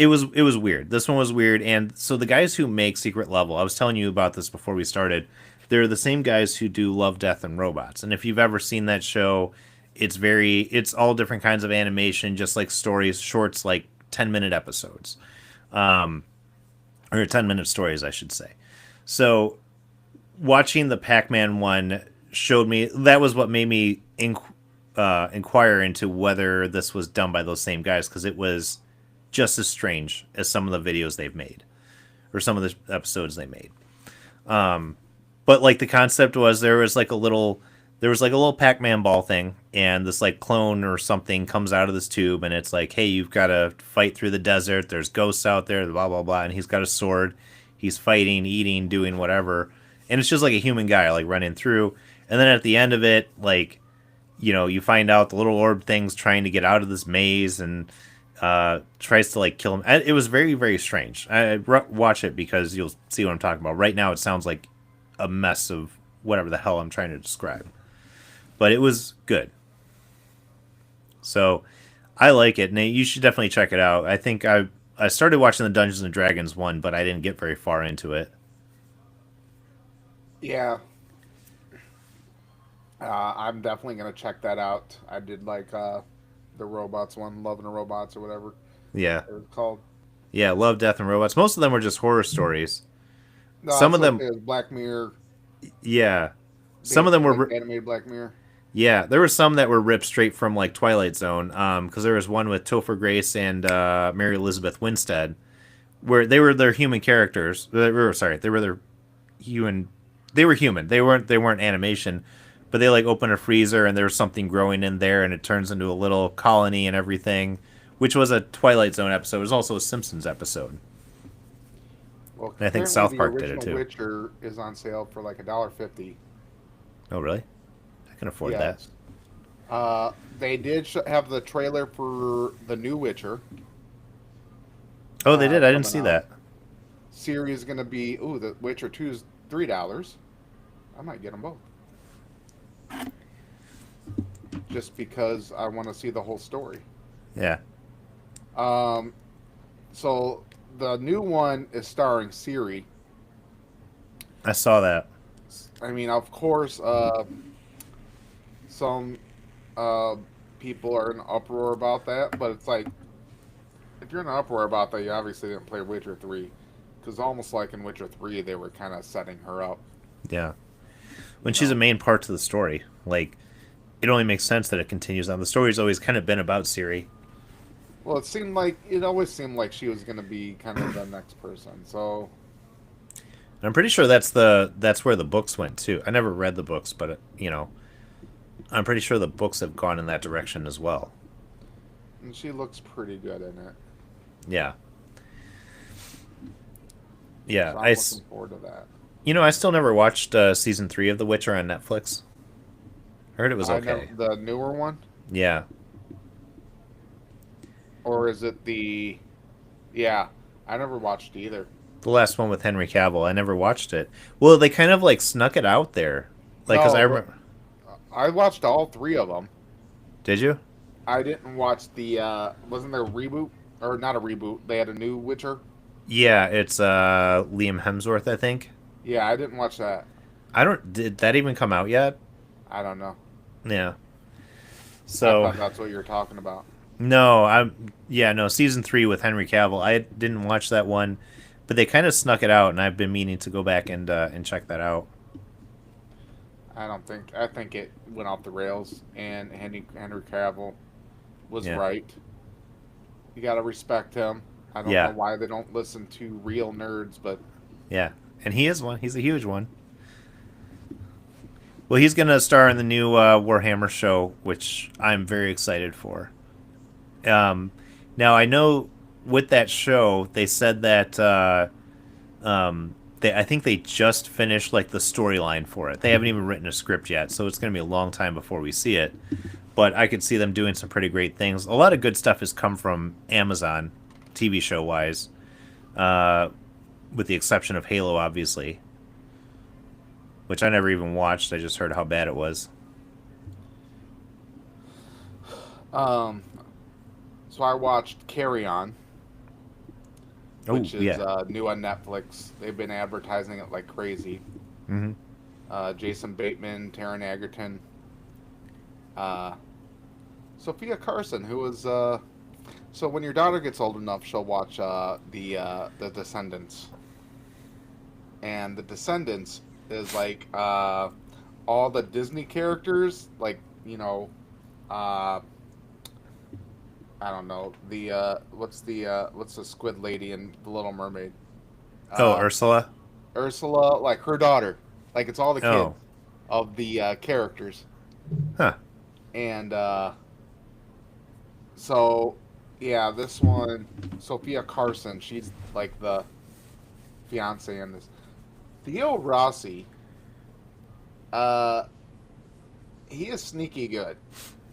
was weird. This one was weird, and so the guys who make Secret Level, I was telling you about this before we started, they're the same guys who do Love, Death, and Robots. And if you've ever seen that show, it's all different kinds of animation, just like stories, shorts, like 10-minute episodes, or 10-minute stories, I should say. So watching the Pac-Man one showed me, that was what made me inquire into whether this was done by those same guys, because it was just as strange as some of the videos they've made, or some of the episodes they made. But like the concept was there was like a little Pac-Man ball thing, and this like clone or something comes out of this tube, and it's like, hey, you've got to fight through the desert. There's ghosts out there, blah blah blah, and he's got a sword. He's fighting, eating, doing whatever, and it's just like a human guy like running through. And then at the end of it, like, you find out the little orb thing's trying to get out of this maze and tries to like kill him. It was very, very strange. Watch it because you'll see what I'm talking about. Right now, it sounds like a mess of whatever the hell I'm trying to describe. But it was good. So I like it, Nate. You should definitely check it out. I think I started watching the Dungeons and Dragons one, but I didn't get very far into it. Yeah, I'm definitely gonna check that out. I did like the robots one, Love and the Robots or whatever Yeah, it was called. yeah. Love, Death, and Robots. Most of them were just horror stories. No, Some that's of what them, it was. Black Mirror, yeah. Some of them like were, animated Black Mirror. yeah. There were some that were ripped straight from like Twilight Zone. Because there was one with Topher Grace and Mary Elizabeth Winstead, where they were their human characters. Sorry, they were their human. They were human. They weren't animation, but they like open a freezer and there's something growing in there and it turns into a little colony and everything, which was a Twilight Zone episode. It was also a Simpsons episode, Well, and I think apparently South the Park did it original too. Witcher is on sale for like $1.50. Oh, really? I can afford that. Yes. They did have the trailer for the new Witcher Oh, they did. I didn't coming see out. that. Series is gonna be the Witcher 2 is $3. I might get them both just because I want to see the whole story. Yeah, Um, so the new one is starring Siri. I saw that. I mean, of course, some uh, people are in uproar about that, but it's like if you're in an uproar about that, you obviously didn't play Witcher 3, because almost like in Witcher 3, they were kind of setting her up. Yeah, when You she's a know, main part to the story, like it only makes sense that it continues on. The story's always kind of been about Siri. well, it always seemed like she was going to be kind of the next person. So And I'm pretty sure that's where the books went too. I never read the books, but I'm pretty sure the books have gone in that direction as well. and she looks pretty good in it. Yeah, yeah. So I'm looking forward to that. I still never watched season 3 of The Witcher on Netflix. I heard it was I know okay. the newer one, Yeah, or is it the? Yeah, I never watched either. the last one with Henry Cavill. I never watched it. Well, they kind of like snuck it out there, like because I No, but remember. I watched all three of them. Did you? I didn't watch the. Wasn't there a reboot or not a reboot? They had a new Witcher. Yeah, it's Liam Hemsworth, I think. Yeah, I didn't watch that. I don't. Did that even come out yet? I don't know. Yeah. I So thought that's what you were talking about. no, no, season 3 with Henry Cavill. I didn't watch that one, but they kind of snuck it out, and I've been meaning to go back and check that out. I don't think. I think it went off the rails, and Henry Cavill was Yeah, right. You got to respect him. I don't know yeah, why they don't listen to real nerds, but yeah. And he is one. He's a huge one. Well, he's gonna star in the new Warhammer show, which I'm very excited for. Um, Now I know with that show they said that I think they just finished like the storyline for it. They haven't even written a script yet, so it's gonna be a long time before we see it. But I could see them doing some pretty great things. A lot of good stuff has come from Amazon, TV show wise, uh, with the exception of Halo, obviously, which I never even watched. I just heard how bad it was. um. So I watched Carry On, Oh which is yeah. new on Netflix. They've been advertising it like crazy. Hmm. Jason Bateman, Taron Egerton, uh, Sophia Carson, who was. So when your daughter gets old enough, she'll watch the Descendants, and the Descendants is like all the Disney characters, like uh, I don't know what's the squid lady in The Little Mermaid, Oh, uh, Ursula. Ursula, like her daughter, like it's all the kids Oh, of the characters, huh. and so yeah, this one, Sophia Carson, she's like the fiance in this. Theo Rossi, uh, he is sneaky good.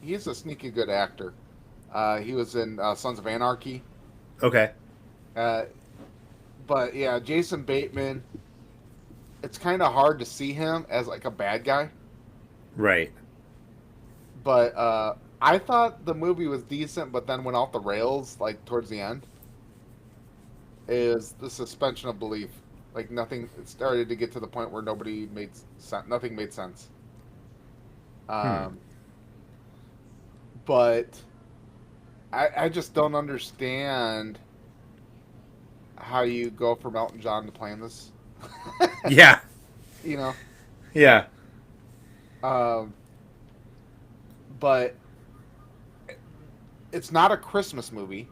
He is a sneaky good actor. He was in Sons of Anarchy. Okay. Uh, but yeah, Jason Bateman. It's kind of hard to see him as like a bad guy, Right. but I thought the movie was decent, but then went off the rails like towards the end. Is the suspension of belief. Like nothing it started to get to the point where nothing made sense. Hmm. Um, but I just don't understand how you go from Elton John to playing this. Yeah. you know, Yeah. um, but it's not a Christmas movie.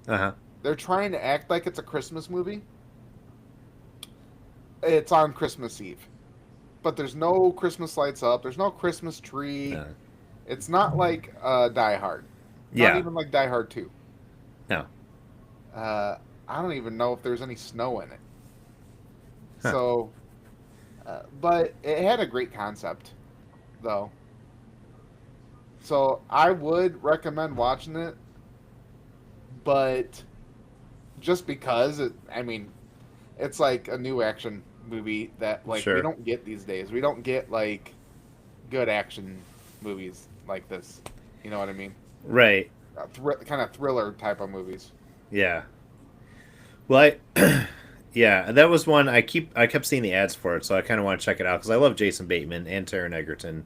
Uh huh. They're trying to act like it's a Christmas movie. It's on Christmas Eve, but there's no Christmas lights up. There's no Christmas tree. It's not like Die Hard. Not Yeah. even like Die Hard 2. No. Uh, I don't even know if there's any snow in it. Huh. So, but it had a great concept, though. So I would recommend watching it, but just because I mean, it's like a new action movie that like we Sure. don't get these days. We don't get like good action movies like this. You know what I mean? Right. Kind of thriller type of movies. Yeah. Well, I yeah, that was one I kept seeing the ads for it, so I kind of want to check it out because I love Jason Bateman and Taron Egerton.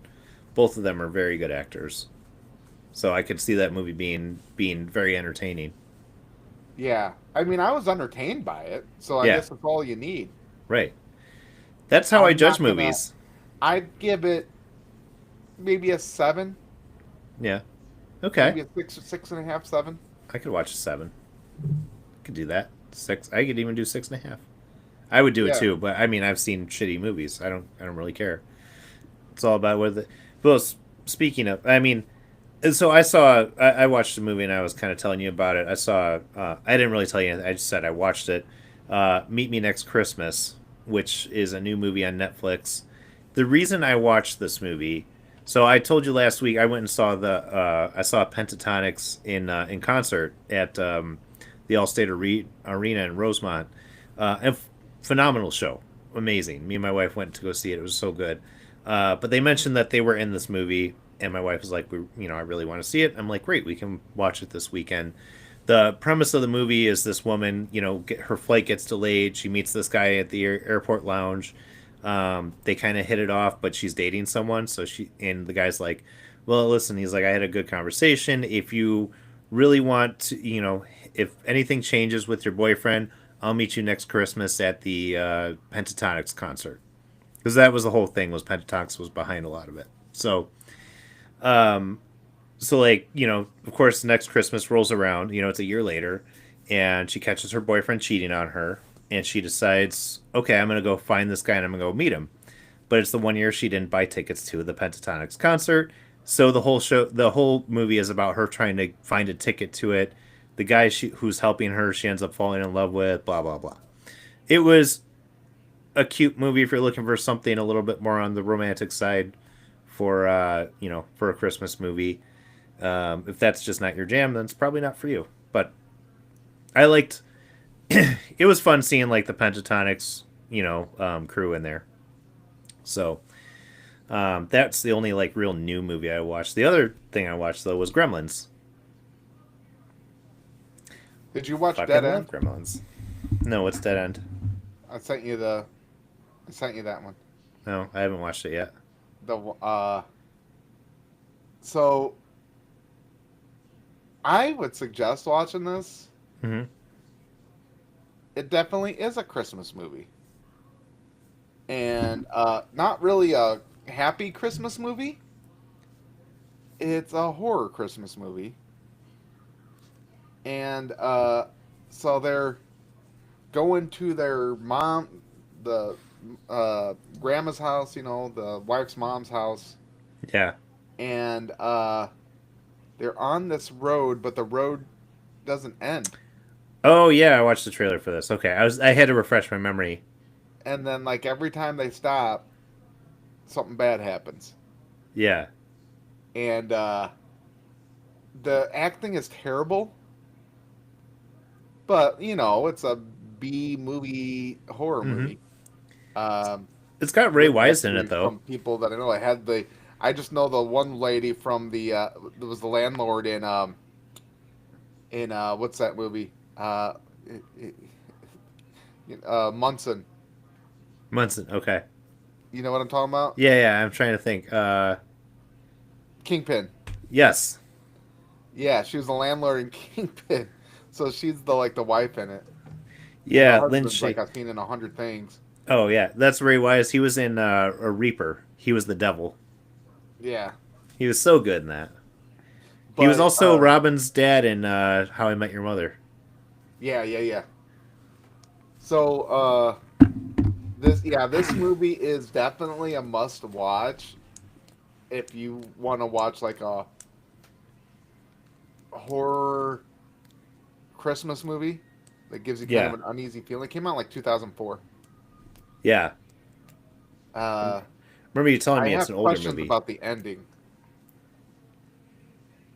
Both of them are very good actors, so I could see that movie being very entertaining. Yeah, I mean, I was entertained by it, so I Yeah. guess that's all you need. Right. That's how I I'm judge not gonna. movies. I'd give it maybe a 7, Yeah. Okay. maybe a 6.5, 7. I could watch a 7. I could do that. 6. I could even do 6.5. I would do it Yeah, too, but I mean, I've seen shitty movies. I don't really care. It's all about whether. Well, speaking of, I mean, so I watched the movie and I was kind of telling you about it. I saw. I didn't really tell you anything. I just said I watched it. Meet Me Next Christmas, which is a new movie on Netflix. The reason I watched this movie, so I told you last week I went and saw I saw Pentatonics in concert at the Allstate Arena in Rosemont. Phenomenal show, amazing. Me and my wife went to go see it. It was so good. But they mentioned that they were in this movie, and my wife was like, I really want to see it." I'm like, "Great, we can watch it this weekend." The premise of the movie is this woman, her flight gets delayed. She meets this guy at the airport lounge. They kind of hit it off, but she's dating someone. And the guy's like, "Well, listen," he's like, "I had a good conversation. If you really want to, if anything changes with your boyfriend, I'll meet you next Christmas at the Pentatonics concert." Because that was the whole thing, was Pentatonics was behind a lot of it. Um, so like, of course, next Christmas rolls around, it's a year later, and she catches her boyfriend cheating on her, and she decides, okay, I'm gonna go find this guy and I'm gonna go meet him. But it's the one year she didn't buy tickets to the Pentatonics concert, so the whole movie is about her trying to find a ticket to it. The guy who's helping her, she ends up falling in love with, blah blah blah. It was a cute movie if you're looking for something a little bit more on the romantic side for for a Christmas movie. If that's just not your jam, then it's probably not for you. But I liked. It was fun seeing like the Pentatonics, crew in there. So that's the only like real new movie I watched. The other thing I watched though was Gremlins. did you watch Fucking Dead love End? Gremlins. No, it's Dead End. I sent you the. I sent you that one. No, I haven't watched it yet. The so I would suggest watching this. Hmm. It definitely is a Christmas movie, and not really a happy Christmas movie. It's a horror Christmas movie, and so they're going to their the grandma's house, the wife's mom's house, Yeah. and they're on this road, but the road doesn't end. Oh yeah, I watched the trailer for this. Okay, I had to refresh my memory. And then, like, every time they stop, something bad happens. Yeah. And the acting is terrible, but it's a B movie horror Hmm. movie. Um, It's got Ray with Wise in it history though. from people that I know. I just know the one lady from that was the landlord in what's that movie? It, it, Munson. Munson. Okay. You know what I'm talking about? Yeah, yeah. I'm trying to think. Kingpin. Yes. Yeah, she was the landlord in Kingpin. So she's the wife in it, and the Yeah, husband's Lynch. like I've seen in 100 things. Oh yeah, that's Ray Wise. He was in a Reaper. He was the devil. Yeah, He was so good in that. He was but also Robin's dad in How I Met Your Mother. yeah, yeah, yeah. So this movie is definitely a must watch if you want to watch like a horror Christmas movie that gives you kind Yeah, of an uneasy feeling. It came out like 2004. yeah. Uh, Remember you telling I me it's have an older questions movie? about the ending.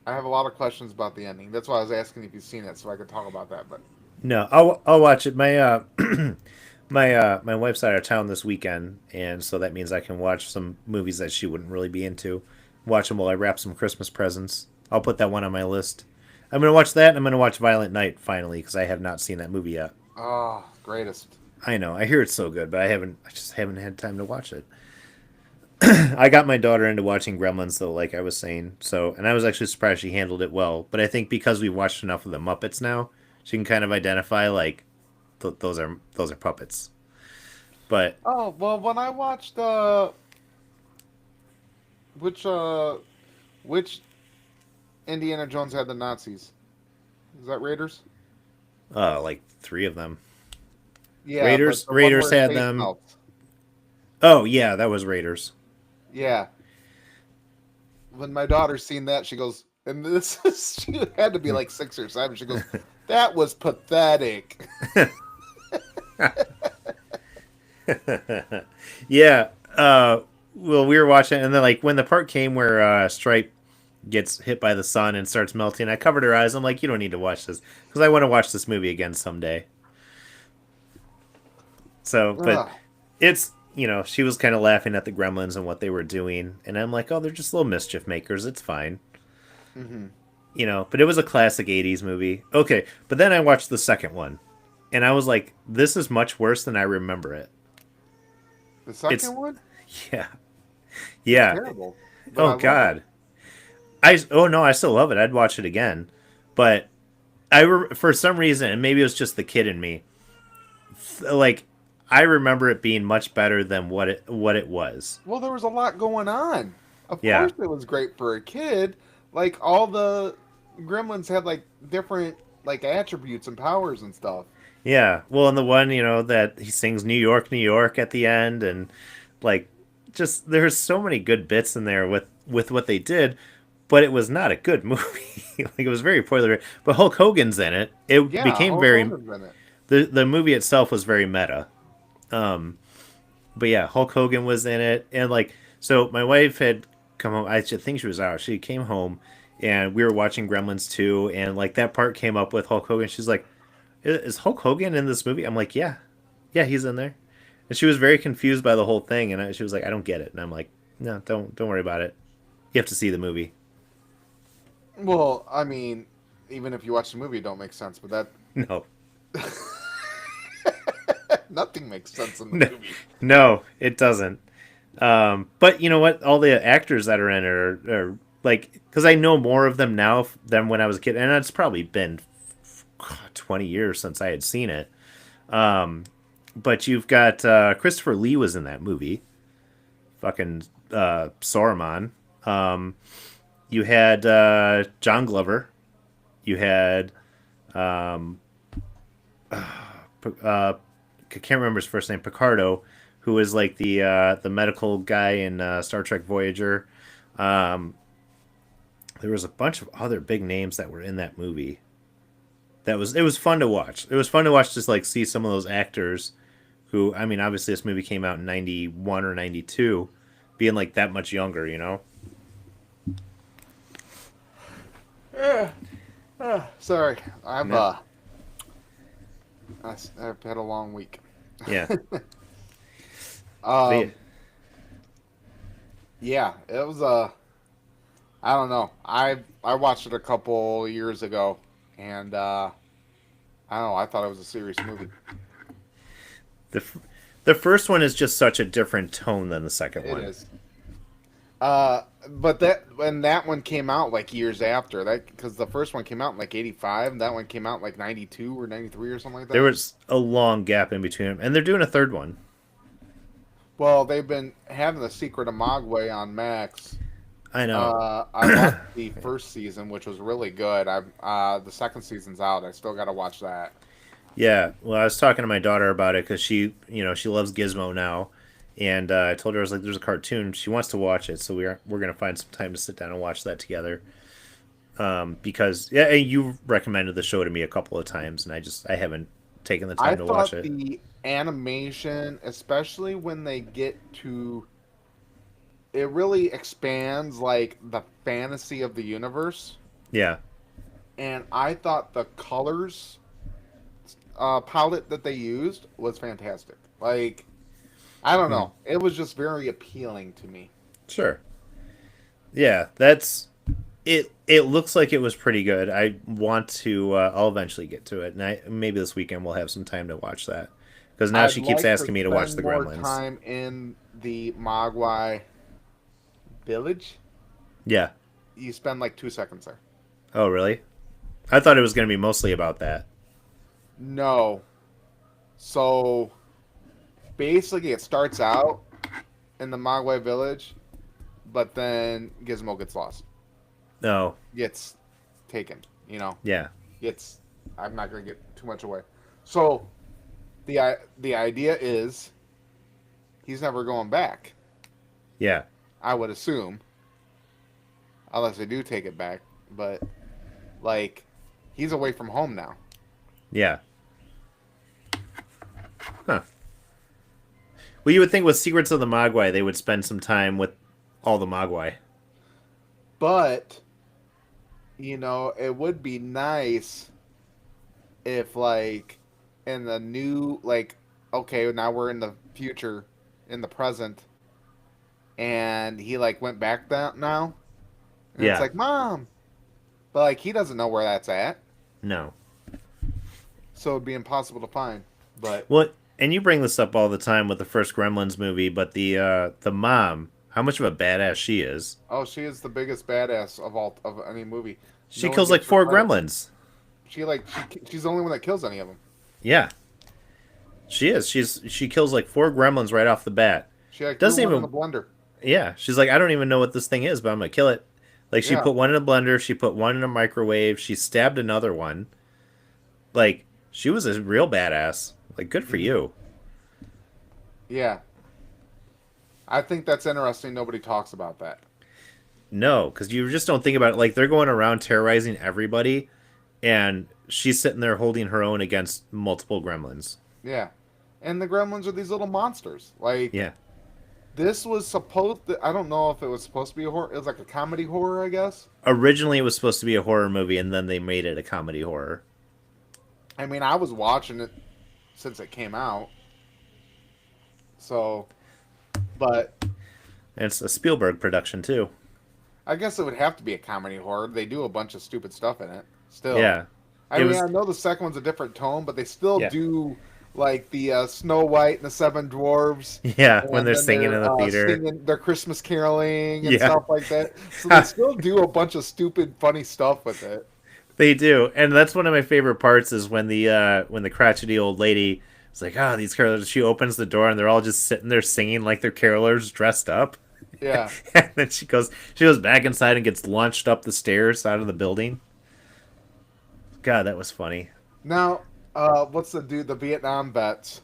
I have a lot of questions about the ending. That's why I was asking if you've seen it, so I could talk about that. But No, I'll watch it. My my wife's out of town this weekend, and so that means I can watch some movies that she wouldn't really be into. Watch them while I wrap some Christmas presents. I'll put that one on my list. I'm gonna watch that. And I'm gonna watch Violent Night finally because I have not seen that movie yet. greatest. I know. I hear it's so good, but I haven't. I just haven't had time to watch it. I got my daughter into watching Gremlins though, like I was saying. So, and I was actually surprised she handled it well. But I think because we've watched enough of the Muppets now, she can kind of identify like those are puppets. But Oh well, when I watched which uh which Indiana Jones had the Nazis? Is that Raiders? like three of them. Yeah, but Raiders the one Raiders where his had face them. melts. Oh yeah, that was Raiders. Yeah. When my daughter seen that, she goes, and this is, she had to be like 6 or 7. She goes, "That was pathetic." Yeah. Well, we were watching, and then like when the part came where Stripe gets hit by the sun and starts melting, I covered her eyes. I'm like, you don't need to watch this because I want to watch this movie again someday. So, but Ugh. it's she was kind of laughing at the Gremlins and what they were doing, and I'm like, oh, they're just little mischief makers. It's fine. Hmm. But it was a classic 80s movie. Okay, but then I watched the second one, and I was like, this is much worse than I remember it. The It's second one, yeah, it's yeah. terrible, but Oh I love it. God, oh no, I still love it. I'd watch it again, but for some reason, and maybe it was just the kid in me, like I remember it being much better than what it was. Well, there was a lot going on. Of Yeah, course, it was great for a kid. Like all the gremlins had like different like attributes and powers and stuff. yeah. Well, and the one that he sings New York" at the end, and like just there's so many good bits in there with what they did, but it was not a good movie. Like it was very poorly written. But Hulk Hogan's in it. It Yeah, became Hulk very Hogan's in it. the movie itself was very meta. Um, but yeah, Hulk Hogan was in it, and like so, my wife had come home. I should think she was out. She came home, and we were watching Gremlins 2, and like that part came up with Hulk Hogan. She's like, "Is Hulk Hogan in this movie?" I'm like, "Yeah, yeah, he's in there." And she was very confused by the whole thing, and she was like, "I don't get it." And I'm like, "No, don't worry about it. You have to see the movie." Well, I mean, even if you watch the movie, it don't make sense. But that No, nothing makes sense in the no, movie. no, it doesn't. But you know what? All the actors that are in it are like because I know more of them now than when I was a kid, and it's probably been 20 years since I had seen it. Um, but you've got Christopher Lee was in that movie, fucking Sauron. Um, you had John Glover. You had I can't remember his first name, Picardo, who was like the medical guy in Star Trek Voyager. Um, there was a bunch of other big names that were in that movie. It was fun to watch. It was fun to watch just like see some of those actors who I mean obviously this movie came out in 91 or 92 being like that much younger. Yeah. Sorry, No. I've had a long week. Yeah. But yeah. Um, Yeah, it was I don't know. I watched it a couple years ago, and I don't know. I thought it was a serious movie. The f- the first one is just such a different tone than the second It one. is. But that when that one came out like years after that, because the first one came out in like '85, and that one came out in like '92 or '93 or something like There that. was a long gap in between them, and they're doing a third one. Well, they've been having the Secret of Mogwai on Max. I know. I watched the first season, which was really good. I the second season's out. I still got to watch that. Yeah, well, I was talking to my daughter about it because she loves Gizmo now, and I told her I was like, "There's a cartoon. She wants to watch it, so we're gonna find some time to sit down and watch that together." Because yeah, you recommended the show to me a couple of times, and I haven't taken the I time to watch thought it. the animation, especially when they get to, it really expands like the fantasy of the universe, Yeah. and I thought the colors palette that they used was fantastic. Like I don't Hmm. know, it was just very appealing to me. Sure. Yeah, that's it. It looks like it was pretty good. I want to. I'll eventually get to it, and maybe this weekend we'll have some time to watch that because now I'd she keeps like to asking me to watch spend the more Gremlins. time in the Mogwai village. Yeah. You spend like 2 seconds there. Oh, really? I thought it was going to be mostly about that. No. So basically, it starts out in the Mogwai village, but then Gizmo gets lost, No. gets taken. Yeah. Gets. I'm not gonna get too much away. So the idea is he's never going back. Yeah. I would assume, unless they do take it back. But like, he's away from home now. Yeah. Huh. Well, you would think with Secrets of the Mogwai they would spend some time with all the Mogwai. But it would be nice if like in the new like okay now we're in the future in the present and he like went back that now and it's Yeah. like mom but like he doesn't know where that's at No. so it'd be impossible to find but Well, and you bring this up all the time with the first Gremlins movie, but the mom, how much of a badass she is. oh she is the biggest badass of any movie. She No one kills like gives her four credit. Gremlins. She's the only one that kills any of them. Yeah, she is. She kills like four Gremlins right off the bat. She like threw Doesn't one in the even. blender. Yeah, she's like, I don't even know what this thing is, but I'm gonna kill it. Like she Yeah. put one in a blender, she put one in a microwave, she stabbed another one. Like she was a real badass. Like good for Hmm. you. Yeah, I think that's interesting. Nobody talks about that. No, because you just don't think about it. Like they're going around terrorizing everybody, and she's sitting there holding her own against multiple gremlins. Yeah, and the gremlins are these little monsters. Like Yeah. this was supposed to, I don't know if it was supposed to be a horror. It was like a comedy horror, I guess. Originally, it was supposed to be a horror movie, and then they made it a comedy horror. I mean, I was watching it since it came out. So, but And it's a Spielberg production too. I guess it would have to be a comedy horror. They do a bunch of stupid stuff in it. Still, Yeah. I It mean, I was. know the second one's a different tone, but they still Yeah. do like the Snow White and the Seven Dwarves, Yeah. When and they're then singing in they're the theater. singing their Christmas caroling and Yeah. stuff like that. So they still do a bunch of stupid, funny stuff with it. They do, and that's one of my favorite parts is when the crotchety old lady is like, "Ah, these carolers." She opens the door and they're all just sitting there singing like they're carolers dressed up, Yeah. and then she goes back inside and gets launched up the stairs out of the building. God, that was funny. Now, what's the dude? The Vietnam vets.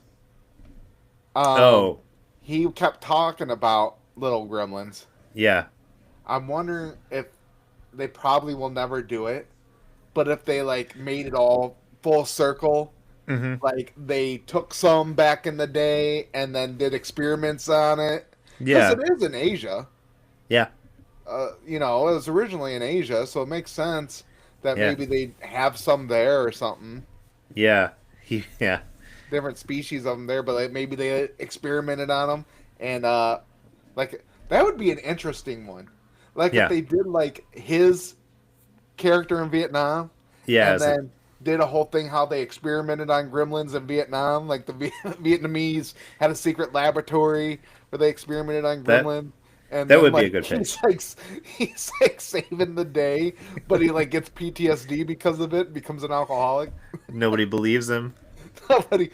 Um, Oh, he kept talking about little gremlins. yeah, I'm wondering if they probably will never do it, but if they like made it all full circle, hmm, like they took some back in the day and then did experiments on it, because yeah, it is in Asia. yeah, It was originally in Asia, so it makes sense that yeah, maybe they have some there or something, yeah, yeah, different species of them there, but like maybe they experimented on them and like That would be an interesting one. Like if Yeah, they did like his character in Vietnam, yeah, and then did a whole thing how they experimented on gremlins in Vietnam. Like the Vietnamese had a secret laboratory where they experimented on that gremlins, and that then would be a like good pitch. he's like saving the day, but he like gets PTSD because of it, becomes an alcoholic. Nobody believes him. Nobody.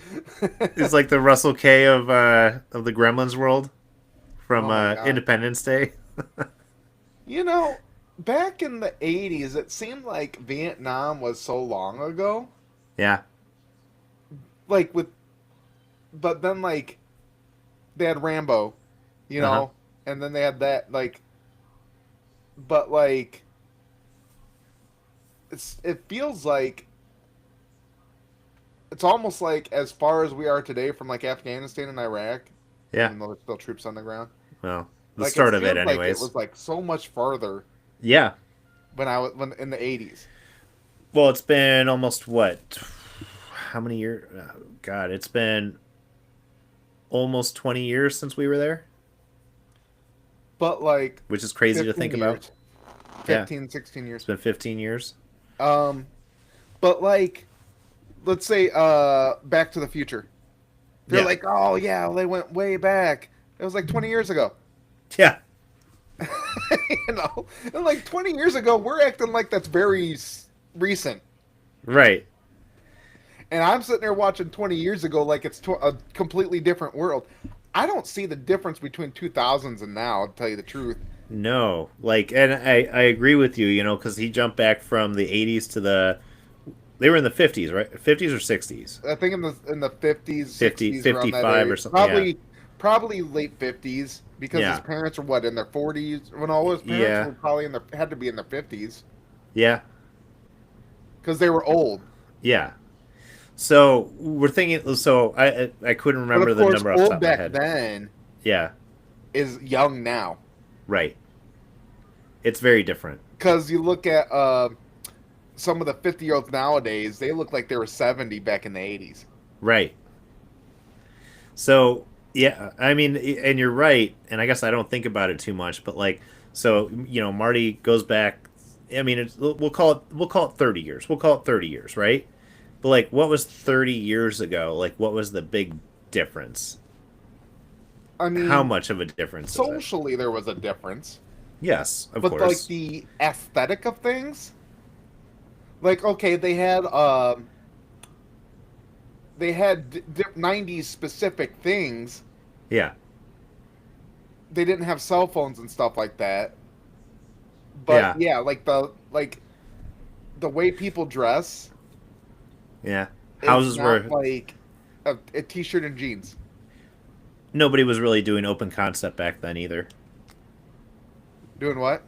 He's like the Russell K of the Gremlins world from Oh my god. Independence Day. You know, back in the 80s, it seemed like Vietnam was so long ago. Yeah. Like with but then like they had Rambo, you Uh huh. know, and then they had that like but like it feels like it's almost like as far as we are today from like Afghanistan and Iraq, Yeah. even though there's still troops on the ground. Well, the Like it start of it, feels like it anyways. was like so much farther Yeah. when in the 80s. Well, it's been almost what? How many years? God, it's been almost 20 years since we were there, But like which is crazy to 15 think about. years, Yeah. 15, 16 It's years. been 15 years. Um but like let's say Back to the Future. They're Yeah. like, "Oh yeah, they went way back." It was like 20 years ago. Yeah. You know, and like 20 years ago, we're acting like that's very recent. Right. And I'm sitting there watching 20 years ago like it's a completely different world. I don't see the difference between 2000s and now, to tell you the truth. No. Like, and I agree with you, because he jumped back from the 80s to they were in the 50s, right? 50s or 60s? I think in the 50s, 50, 60s, around that 55 or age. something. Yeah. Probably late 50s because his Yeah. parents were what in their 40s. When all his parents Yeah. were probably had to be in their 50s Yeah. because they were old. Yeah. So we're thinking. So I couldn't But remember of the course, number off the top old of my back head. then Yeah. is young now. Right. It's very different. Because you look at some of the 50-year-olds nowadays, they look like they were 70 back in the 80s. Right. So yeah, I mean, and you're right. And I guess I don't think about it too much, but like, so Marty goes back. I mean, we'll call it 30 years. We'll call it 30 years, right? But like, what was 30 years ago? Like, what was the big difference? I How mean, much of a difference is it? socially there was a difference, Yes, of but like course. the aesthetic of things, like okay, they had 90s specific things. Yeah, They didn't have cell phones and stuff like that. yeah, But yeah, the way people dress yeah. is Houses not were like a t-shirt and jeans. Nobody was really doing open concept back then either. Doing what?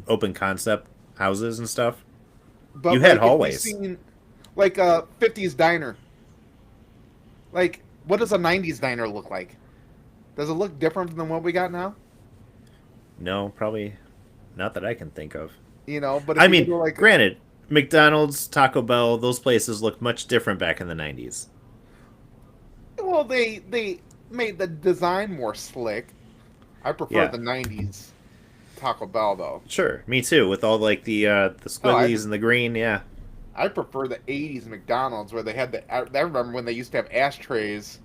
Open concept houses and stuff. But You had like if you've hallways. seen like a 50s diner, like what does a 90s diner look like? Does it look different than what we got now? No, probably not that I can think of. You know, but if I you mean, go to like granted, McDonald's, Taco Bell, those places looked much different back in the 90s. well they made the design more slick. I prefer Yeah. the 90s Taco Bell though. Sure, me too, with all like the Oh, squigglies and the green, yeah. I prefer the 80s McDonald's where they had I remember when they used to have ashtrays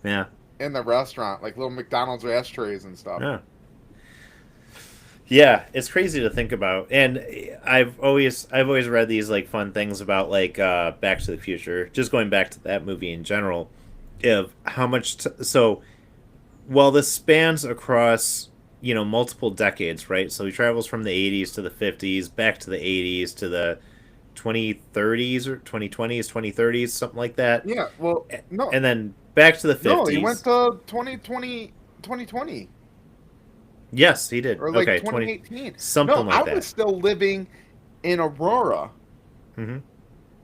Yeah. in the restaurant, like little McDonald's ashtrays and stuff. Yeah. Yeah, it's crazy to think about. And I've always read these like fun things about like Back to the Future, just going back to that movie in general, of how much so while this spans across, multiple decades, right? So he travels from the 80s to the 50s, back to the 80s to the 2030s or 2020s, 2030s, something like that. Yeah, well, no, And then back to the no, he went 50s. to 2020, 2020, Yes, he did. or like Okay, 2018. something No, like I was that. still living in Aurora Hmm.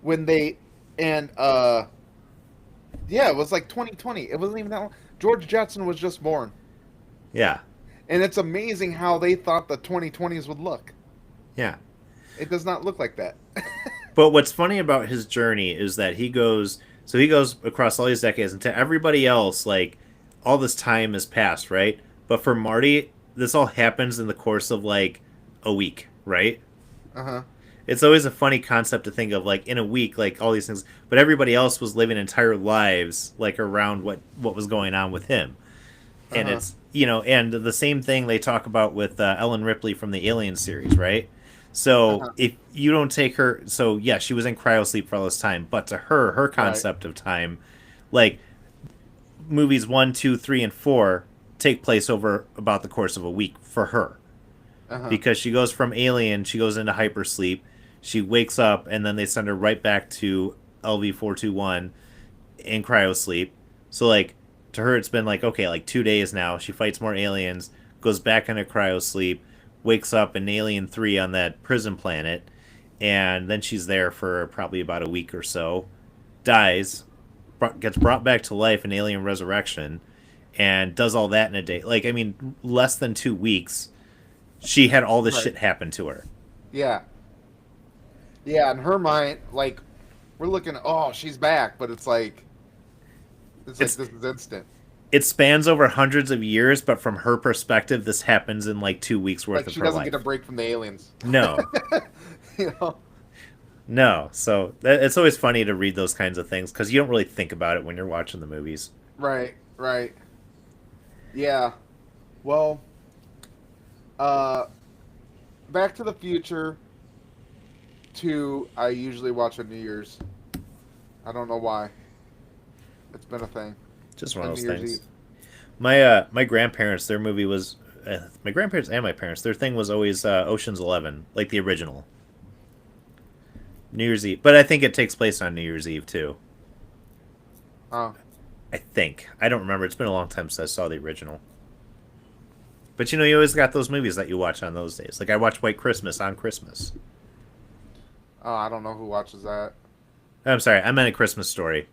when they and yeah, it was like 2020. It wasn't even that long. George Jetson was just born, Yeah. and it's amazing how they thought the 2020s would look. Yeah. It does not look like that. But what's funny about his journey is that he goes across all these decades, and to everybody else, like all this time has passed, right? But for Marty, this all happens in the course of like a week, right? Uh huh. It's always a funny concept to think of, like in a week, like all these things, but everybody else was living entire lives like around what was going on with him. Uh And huh. it's, and the same thing they talk about with Ellen Ripley from the Alien series, right? Uh So huh. if you don't take her, so yeah, she was in cryosleep for all this time, but to her, her Right. concept of time, like movies one, two, three, and four take place over about the course of a week for her, Uh huh. because she goes from Alien, she goes into hypersleep, she wakes up, and then they send her right back to LV-421 in cryosleep. So like to her, it's been like, okay, like 2 days now. She fights more aliens, goes back into cryosleep, wakes up in Alien 3 on that prison planet, and then she's there for probably about a week or so. Dies, gets brought back to life in Alien Resurrection, and does all that in a day. Like, I mean, less than 2 weeks, she had all this Right. shit happen to her. Yeah. Yeah. In her mind, like we're looking. Oh, she's back, but it's like It's this is instant. it spans over hundreds of years, but from her perspective, this happens in like 2 weeks worth Like of she her doesn't get a life. break from the aliens. No, you know. no. So it's always funny to read those kinds of things because you don't really think about it when you're watching the movies. Right. Right. Yeah. Well. Uh. Back to the Future 2. I usually watch on New Year's. I don't know why. It's been a thing Just one of on New those Year's Eve. things. My grandparents, their movie was my grandparents and my parents. Their thing was always Ocean's 11, like the original New Year's Eve. But I think it takes place on New Year's Eve too. Oh. I think I don't remember. It's been a long time since I saw the original. But you always got those movies that you watch on those days. Like I watched White Christmas on Christmas. Oh, I don't know who watches that. I'm sorry, I meant A Christmas Story.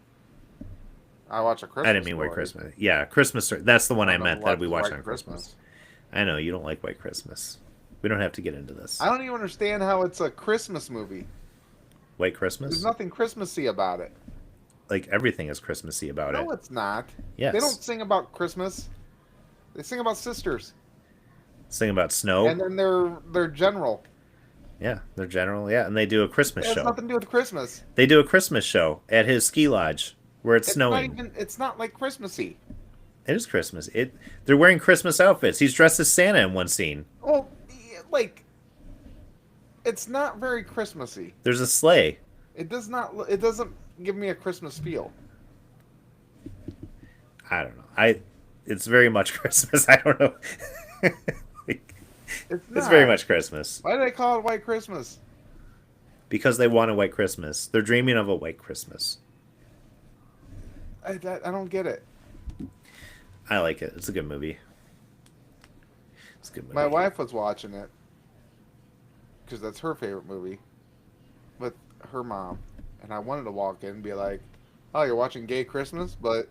I watch a I didn't Christmas mean White Story. Christmas. Yeah, Christmas Story. That's the I one I don't know who meant that we watches watched White on Christmas. Christmas. I know you don't like White Christmas. We don't have to get into this. I don't even understand how it's a Christmas movie. White There's Christmas? nothing Christmassy about it. Like everything is Christmassy about it. No, it's not. They don't Yes. sing about Christmas. They sing about sisters, Sing about snow. and then they're general. Yeah, they're general. Yeah, and they do a Christmas It has show. nothing to do with Christmas. They do a Christmas show at his ski lodge where it's It's not snowing. even. It's not like Christmassy. It is Christmas. They're wearing Christmas outfits. He's dressed as Santa in one scene. Well, like it's not very Christmassy. There's a sleigh. It does not. It doesn't give me a Christmas feel. I don't know. It's very much Christmas. I don't know. It's It's very not. much Christmas Why do they call it White Christmas? because they want a white Christmas. They're dreaming of a white Christmas. I don't get it. I like it. It's a good movie. It's a good My movie. wife was watching it because that's her favorite movie with her mom, and I wanted to walk in and be like, "Oh, you're watching Gay Christmas," but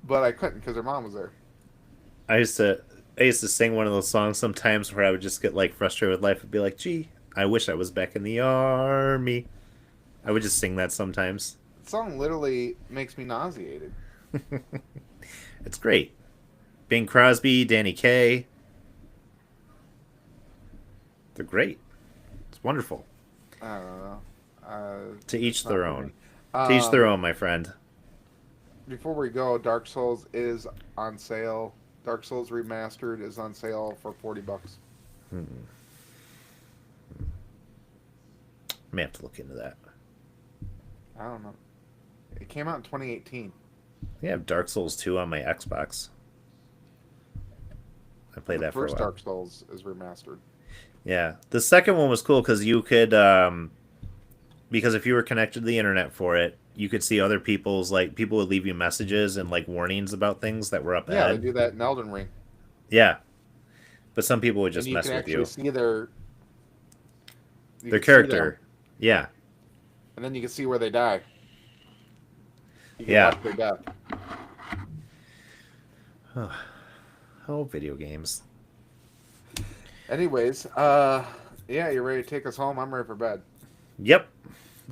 but I couldn't because her mom was there. I used to I used to sing one of those songs sometimes where I would just get like frustrated with life and be like, "Gee, I wish I was back in the army." I would just sing that sometimes. The song literally makes me nauseated. It's great. Bing Crosby, Danny Kaye, they're great. It's wonderful. I don't know. To each It's not their for me. own. To each their Um, own, my friend. before we go, Dark Souls is on sale. Dark Souls Remastered is on sale for $40. Hmm. May have to look into that. I don't know. It came out in 2018. I have Dark Souls 2 on my Xbox. I played The that for a first while. Dark Souls is remastered. Yeah, the second one was cool because you could, because if you were connected to the internet for it, you could see other people's like people would leave you messages and like warnings about things that were up Yeah, they ahead. do that in Elden Ring. Yeah, but some people would And just you mess can with actually you. see their you Their can see them, character. Yeah, and then you can see where they die. You can yeah. watch their death. Oh, video games. Anyways, yeah, you ready to take us home? I'm ready for bed. Yep.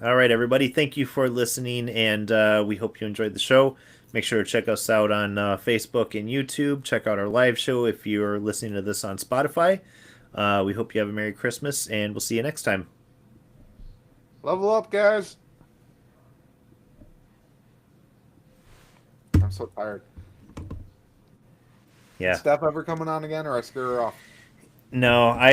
All right, everybody. Thank you for listening, and we hope you enjoyed the show. Make sure to check us out on Facebook and YouTube. Check out our live show if you're listening to this on Spotify. We hope you have a Merry Christmas, and we'll see you next time. Level up, guys. I'm so tired. Yeah. Is Steph ever coming on again, or I scare her off? No, I